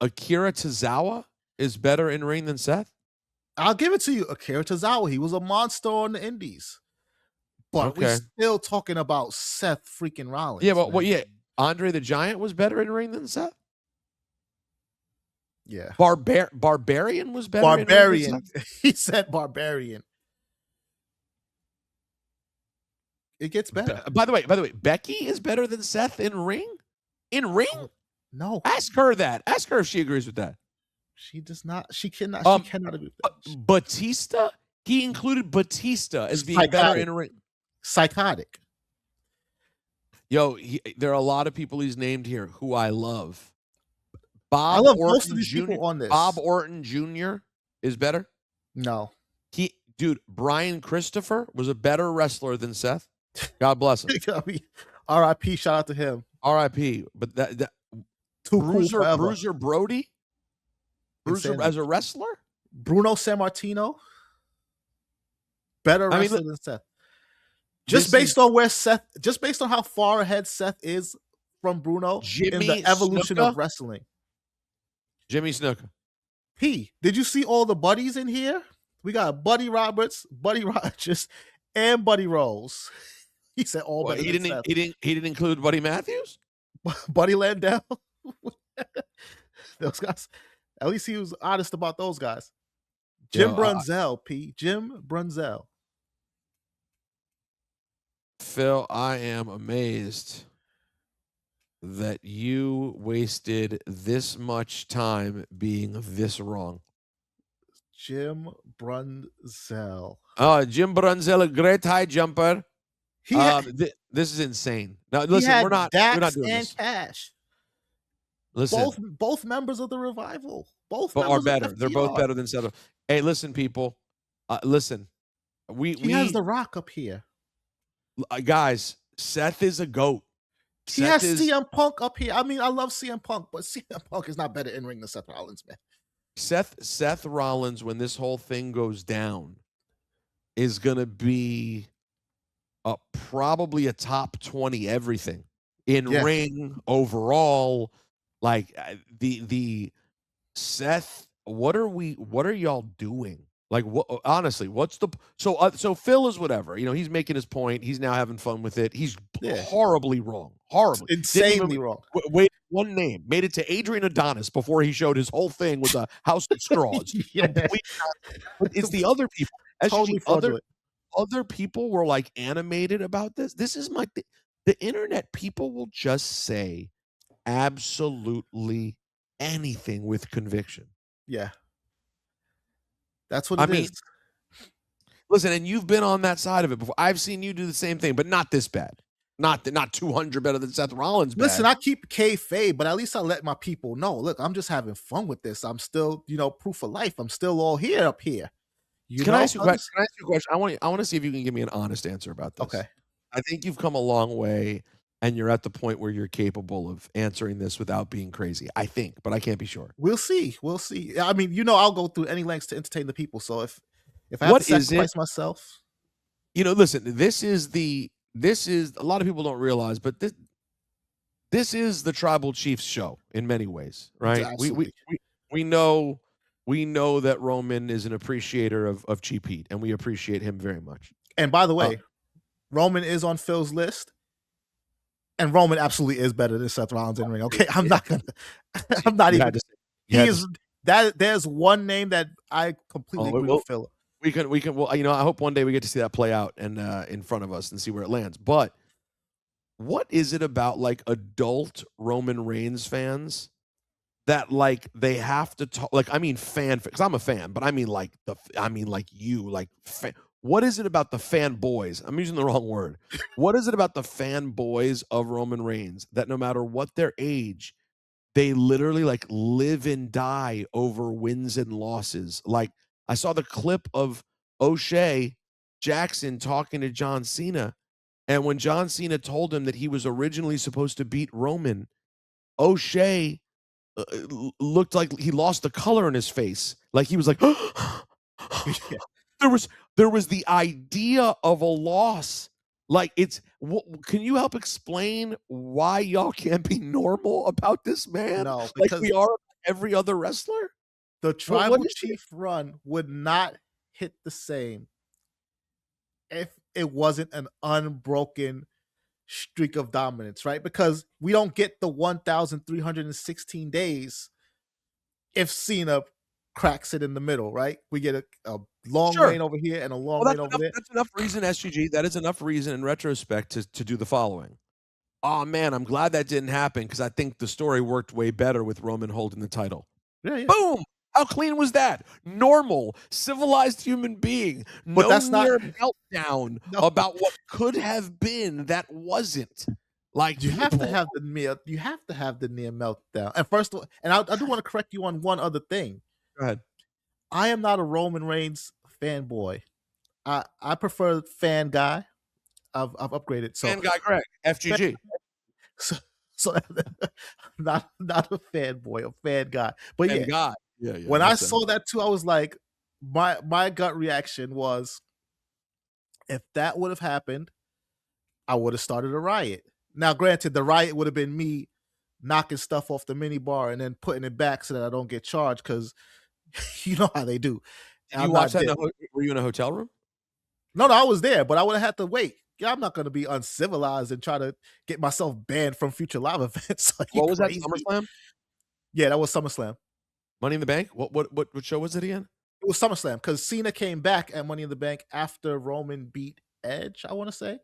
Speaker 1: Akira Tozawa is better in ring than Seth?
Speaker 2: I'll give it to you. Akira Tozawa, he was a monster on the indies. But we're still talking about Seth freaking Rollins.
Speaker 1: Yeah, but yeah, Andre the Giant was better in ring than Seth?
Speaker 2: Yeah.
Speaker 1: Barbarian was better
Speaker 2: Barbarian.
Speaker 1: in ring than Seth?
Speaker 2: He said Barbarian. It gets better.
Speaker 1: By the way, Becky is better than Seth in ring? In ring?
Speaker 2: No.
Speaker 1: Ask her that. Ask her if she agrees with that.
Speaker 2: She does not. She cannot agree with that.
Speaker 1: Batista? He included Batista as being better in ring.
Speaker 2: Psychotic.
Speaker 1: Yo, there are a lot of people he's named here who I love.
Speaker 2: I love most of these people on this.
Speaker 1: Bob Orton Jr. is better?
Speaker 2: No.
Speaker 1: Dude, Brian Christopher was a better wrestler than Seth. God bless him.
Speaker 2: R.I.P. Shout out to him.
Speaker 1: R.I.P. But that Bruiser Brody? Bruiser as a wrestler?
Speaker 2: Bruno Sammartino? Better wrestler than Seth. Just based on how far ahead Seth is from Bruno in the evolution of wrestling.
Speaker 1: Jimmy Snuka.
Speaker 2: Did you see all the buddies in here? We got Buddy Roberts, Buddy Rogers, and Buddy Rose. He said all better than Seth.
Speaker 1: He didn't include Buddy Matthews?
Speaker 2: Buddy Landell? Those guys. At least he was honest about those guys. Jim Brunzell, Jim Brunzell.
Speaker 1: Phil, I am amazed that you wasted this much time being this wrong.
Speaker 2: Jim Brunzell.
Speaker 1: Oh, Jim Brunzell, a great high jumper. This is insane. Now, listen, we're not doing this.
Speaker 2: Cash.
Speaker 1: Listen,
Speaker 2: both members of the Revival. Both
Speaker 1: are better. They're both better than Seth. Hey, listen, people. Listen, we
Speaker 2: has The Rock up here.
Speaker 1: Guys, Seth is a GOAT.
Speaker 2: He has CM Punk up here. I mean, I love CM Punk, but CM Punk is not better in ring than Seth Rollins, man.
Speaker 1: Seth Rollins, when this whole thing goes down, is gonna be probably a top 20 everything in ring overall. Like the Seth, what are y'all doing? Like, what? Honestly, what's the so Phil is whatever. You know, he's making his point. He's now having fun with it. He's horribly wrong. Horribly.
Speaker 2: Insanely wrong.
Speaker 1: Wait, one name. Made it to Adrian Adonis before he showed his whole thing with a house of straws. It's the other people.
Speaker 2: Totally
Speaker 1: other people were like animated about this. This is the internet. People will just say absolutely anything with conviction.
Speaker 2: Yeah. That's what it is.
Speaker 1: Listen, and you've been on that side of it before. I've seen you do the same thing, but not this bad. Not 200 better than Seth Rollins.
Speaker 2: Listen,
Speaker 1: bad.
Speaker 2: I keep kayfabe, but at least I let my people know. Look, I'm just having fun with this. I'm still, proof of life. I'm still all here up here.
Speaker 1: Can I ask you a question? I want to see if you can give me an honest answer about this.
Speaker 2: Okay.
Speaker 1: I think you've come a long way, and you're at the point where you're capable of answering this without being crazy. I think, but I can't be sure.
Speaker 2: We'll see. I mean, I'll go through any lengths to entertain the people. So if I have to sacrifice myself,
Speaker 1: listen, this is a lot of people don't realize, but this is the Tribal Chiefs show in many ways, right? We know that Roman is an appreciator of Cheap Heat, and we appreciate him very much.
Speaker 2: And by the way, Roman is on Phil's list, and Roman absolutely is better than Seth Rollins in ring. Okay, I'm not even. There's one name that I completely agree with Phil.
Speaker 1: We can. Well, I hope one day we get to see that play out and in front of us and see where it lands. But what is it about like adult Roman Reigns fans that like they have to talk? Like, I mean, because I'm a fan, but I mean like what is it about the fanboys? I'm using the wrong word. What is it about the fanboys of Roman Reigns that no matter what their age, they literally like live and die over wins and losses? Like, I saw the clip of O'Shea Jackson talking to John Cena, and when John Cena told him that he was originally supposed to beat Roman, O'Shea looked like he lost the color in his face. Like he was like, there was the idea of a loss. Like, can you help explain why y'all can't be normal about this, man?
Speaker 2: No,
Speaker 1: like we are every other wrestler.
Speaker 2: The Tribal Chief run would not hit the same if it wasn't an unbroken streak of dominance, right? Because we don't get the 1,316 days if Cena cracks it in the middle, right? We get a long reign over here and a long reign over there.
Speaker 1: That's enough reason, SGG. That is enough reason in retrospect to do the following. Oh, man, I'm glad that didn't happen because I think the story worked way better with Roman holding the title.
Speaker 2: Yeah.
Speaker 1: Boom! How clean was that? Normal, civilized human being.
Speaker 2: But that's not
Speaker 1: meltdown about what could have been that wasn't. Like,
Speaker 2: you have to have the near meltdown. And first of all, and I do want to correct you on one other thing.
Speaker 1: Go ahead.
Speaker 2: I am not a Roman Reigns fanboy. I prefer fan guy. I've upgraded. So
Speaker 1: fan guy Greg, FGG.
Speaker 2: So not a fanboy, a fan guy. But
Speaker 1: fan guy. Yeah,
Speaker 2: when I saw that too, I was like, my gut reaction was, if that would have happened, I would have started a riot. Now, granted, the riot would have been me knocking stuff off the mini bar and then putting it back so that I don't get charged, because you know how they do.
Speaker 1: Did you watch that? Were you in a hotel room?
Speaker 2: No, I was there, but I would have had to wait. Yeah, I'm not going to be uncivilized and try to get myself banned from future live events.
Speaker 1: What was that, SummerSlam?
Speaker 2: Yeah, that was SummerSlam.
Speaker 1: Money in the Bank? What show was it again?
Speaker 2: It was SummerSlam, because Cena came back at Money in the Bank after Roman beat Edge, I want to say,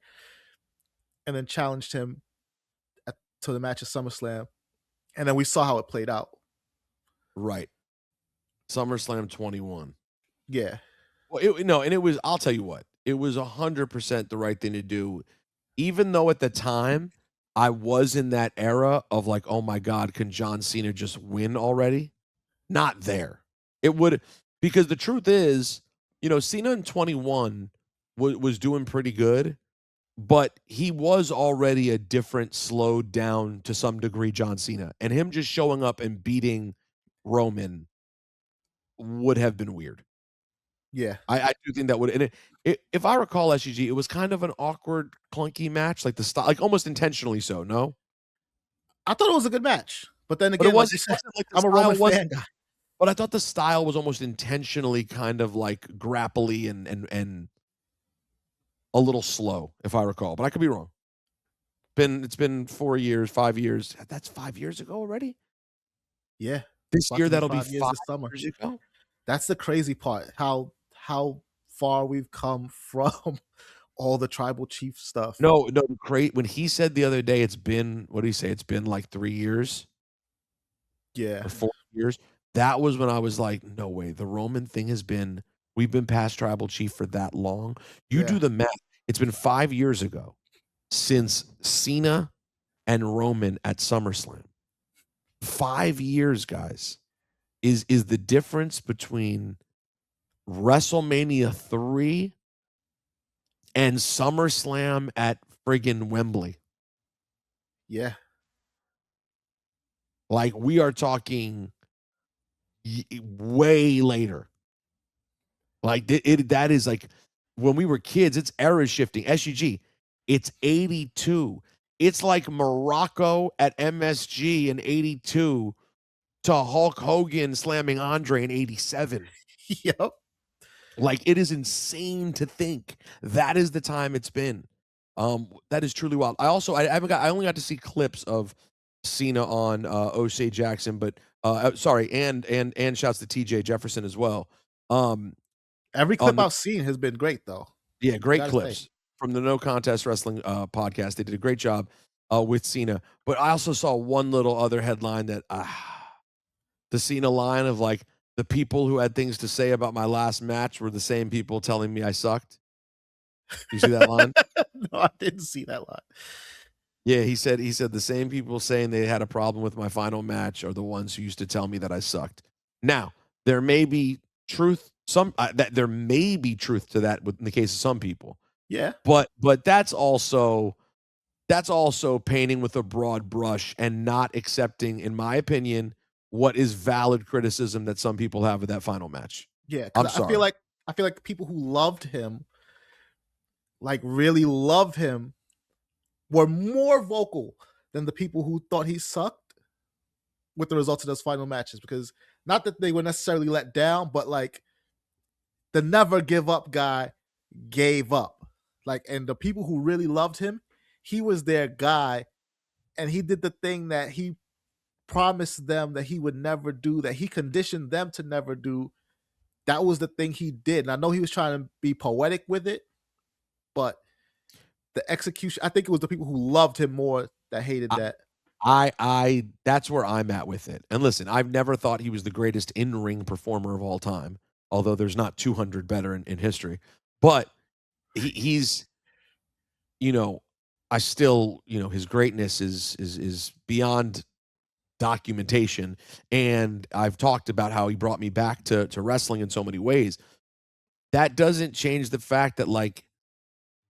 Speaker 2: and then challenged him to the match at SummerSlam, and then we saw how it played out.
Speaker 1: Right. SummerSlam 21.
Speaker 2: Yeah.
Speaker 1: Well, and it was, I'll tell you what, it was 100% the right thing to do, even though at the time I was in that era of like, oh my God, can John Cena just win already? Not there. It would, because the truth is, Cena in 21 was doing pretty good, but he was already a different, slowed down to some degree John Cena, and him just showing up and beating Roman would have been weird.
Speaker 2: Yeah,
Speaker 1: I do think that would. And if I recall, SGG, it was kind of an awkward, clunky match, like the style, like almost intentionally so. No,
Speaker 2: I thought it was a good match, but then again, I'm a Roman fan guy.
Speaker 1: But I thought the style was almost intentionally kind of like grapply and a little slow, if I recall. But I could be wrong. It's been 4 years, 5 years. That's 5 years ago already.
Speaker 2: Yeah,
Speaker 1: this year that'll be 5
Speaker 2: years ago. That's the crazy part. How far we've come from all the Tribal Chief stuff.
Speaker 1: No, great. When he said the other day, it's been, what did he say? It's been like 3 years.
Speaker 2: Yeah,
Speaker 1: or 4 years. That was when I was like, no way. The Roman thing we've been past Tribal Chief for that long. You do the math. It's been 5 years ago. since Cena and Roman at SummerSlam. 5 years, guys, is the difference between WrestleMania 3 and SummerSlam at friggin' Wembley.
Speaker 2: Yeah.
Speaker 1: Like, we are talking way later. Like, that is like, when we were kids, it's era shifting. SUG, it's 82. It's like Morocco at MSG in 82 to Hulk Hogan slamming Andre in 87.
Speaker 2: Yep.
Speaker 1: Like, it is insane to think that is the time it's been. That is truly wild. I only got to see clips of Cena on O'Shea Jackson, but sorry, and shouts to TJ Jefferson as well.
Speaker 2: Every clip I've seen has been great, though.
Speaker 1: Yeah, great clips from the No Contest Wrestling podcast. They did a great job with Cena. But I also saw one little other headline that the Cena line of like, the people who had things to say about my last match were the same people telling me I sucked. You see that line?
Speaker 2: No, I didn't see that line.
Speaker 1: Yeah, he said the same people saying they had a problem with my final match are the ones who used to tell me that I sucked. Now, there may be truth there may be truth to that in the case of some people.
Speaker 2: Yeah.
Speaker 1: But that's also painting with a broad brush and not accepting, in my opinion, what is valid criticism that some people have of that final match.
Speaker 2: Yeah,
Speaker 1: I'm
Speaker 2: because
Speaker 1: sorry.
Speaker 2: I feel like people who loved him, like really loved him, were more vocal than the people who thought he sucked with the results of those final matches. Because not that they were necessarily let down, but like the never give up guy gave up. Like, and the people who really loved him, he was their guy, and he did the thing that he promised them that he would never do, that he conditioned them to never do. That was the thing he did. And I know he was trying to be poetic with it, but the execution, I think it was the people who loved him more that hated that.
Speaker 1: I that's where I'm at with it. And listen, I've never thought he was the greatest in-ring performer of all time, although there's not 200 better in history. But he's, I still, his greatness is beyond documentation. And I've talked about how he brought me back to wrestling in so many ways. That doesn't change the fact that, like,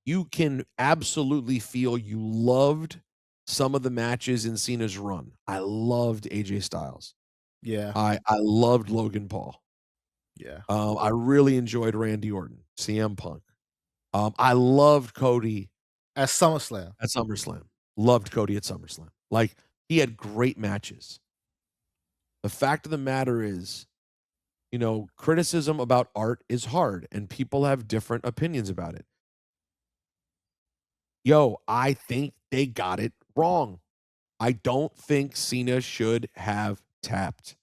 Speaker 1: you can absolutely feel you loved some of the matches in Cena's run. I loved AJ Styles.
Speaker 2: Yeah.
Speaker 1: I loved Logan Paul.
Speaker 2: Yeah.
Speaker 1: I really enjoyed Randy Orton, CM Punk. I loved Cody
Speaker 2: at SummerSlam.
Speaker 1: Loved Cody at SummerSlam. Like, he had great matches. The fact of the matter is, criticism about art is hard, and people have different opinions about it. I think they got it wrong. I don't think Cena should have tapped.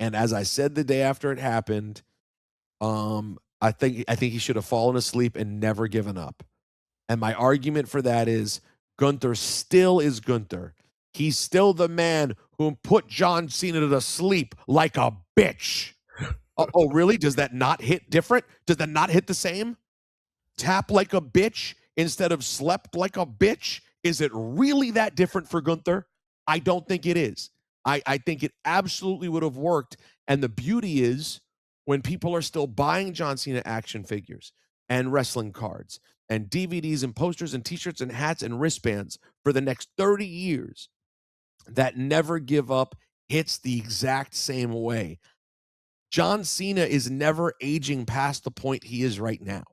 Speaker 1: And as I said the day after it happened, I think he should have fallen asleep and never given up. And my argument for that is Gunther still is Gunther. He's still the man who put John Cena to sleep like a bitch. Oh, really? Does that not hit different? Does that not hit the same? Tap like a bitch instead of slept like a bitch? Is it really that different for Gunther? I don't think it is. I think it absolutely would have worked. And the beauty is, when people are still buying John Cena action figures and wrestling cards and DVDs and posters and t-shirts and hats and wristbands for the next 30 years, that never give up hits the exact same way. John Cena is never aging past the point he is right now.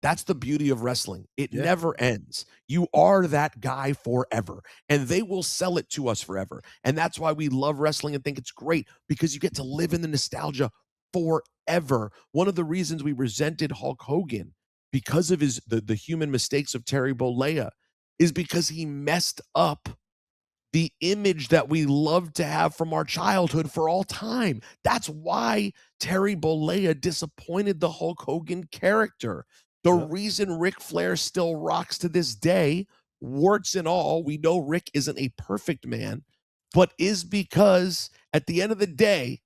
Speaker 1: That's the beauty of wrestling. It never ends. You are that guy forever, and they will sell it to us forever. And that's why we love wrestling and think it's great, because you get to live in the nostalgia forever. One of the reasons we resented Hulk Hogan because of the human mistakes of Terry Bollea is because he messed up the image that we love to have from our childhood for all time. That's why Terry Bollea disappointed the Hulk Hogan character. The reason Ric Flair still rocks to this day, warts and all, we know Rick isn't a perfect man, but is because at the end of the day,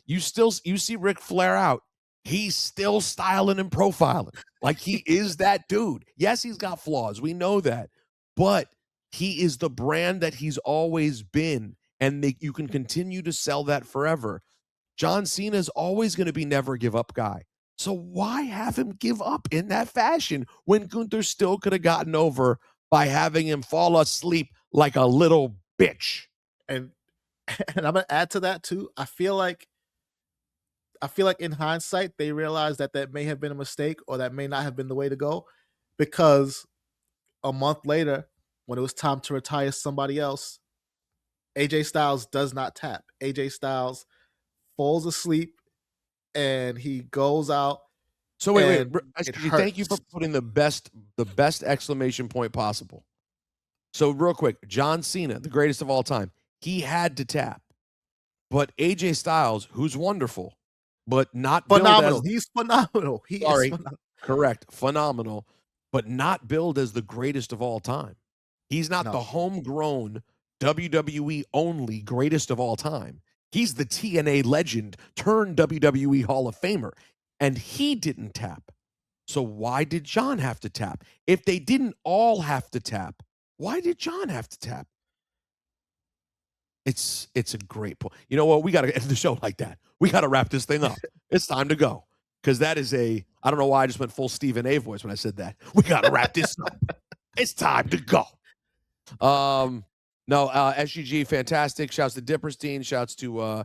Speaker 1: you see Ric Flair out, he's still styling and profiling. Like, he is that dude. Yes, he's got flaws. We know that. but he is the brand that he's always been, and you can continue to sell that forever. John Cena is always going to be never give up guy. So why have him give up in that fashion when Gunther still could have gotten over by having him fall asleep like a little bitch?
Speaker 2: And I'm going to add to that too. I feel like in hindsight, they realized that may have been a mistake, or that may not have been the way to go, because a month later, when it was time to retire somebody else, AJ Styles does not tap. AJ Styles falls asleep and he goes out.
Speaker 1: So wait. Thank you for putting the best exclamation point possible. So real quick, John Cena, the greatest of all time, he had to tap. But AJ Styles, who's wonderful, but not
Speaker 2: phenomenal. He's phenomenal.
Speaker 1: Correct. Phenomenal, but not billed as the greatest of all time. He's not the homegrown WWE only greatest of all time. He's the TNA legend turned WWE Hall of Famer, and he didn't tap. So why did John have to tap? If they didn't all have to tap, why did John have to tap? It's a great point. You know what? We got to end the show like that. We got to wrap this thing up. It's time to go. Because that is I don't know why I just went full Stephen A voice when I said that. We got to wrap this up. It's time to go. SGG, fantastic. Shouts to Dipperstein. Shouts to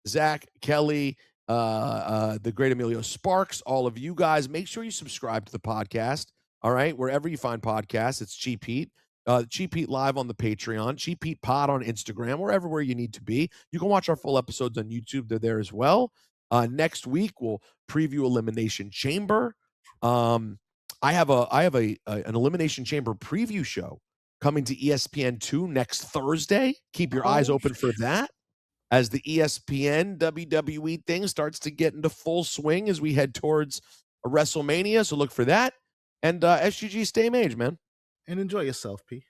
Speaker 1: Zach, Kelly, the great Emilio Sparks, all of you guys. Make sure you subscribe to the podcast. All right. Wherever you find podcasts, it's Cheap Heat. Cheap Heat Live on the Patreon, Cheap Heat Pod on Instagram, or everywhere you need to be. You can watch our full episodes on YouTube. They're there as well. Next week, we'll preview Elimination Chamber. I have an Elimination Chamber preview show coming to ESPN2 next Thursday. Keep your eyes open for that as the ESPN WWE thing starts to get into full swing as we head towards a WrestleMania. So look for that. And SGG, stay mage, man.
Speaker 2: And enjoy yourself, P.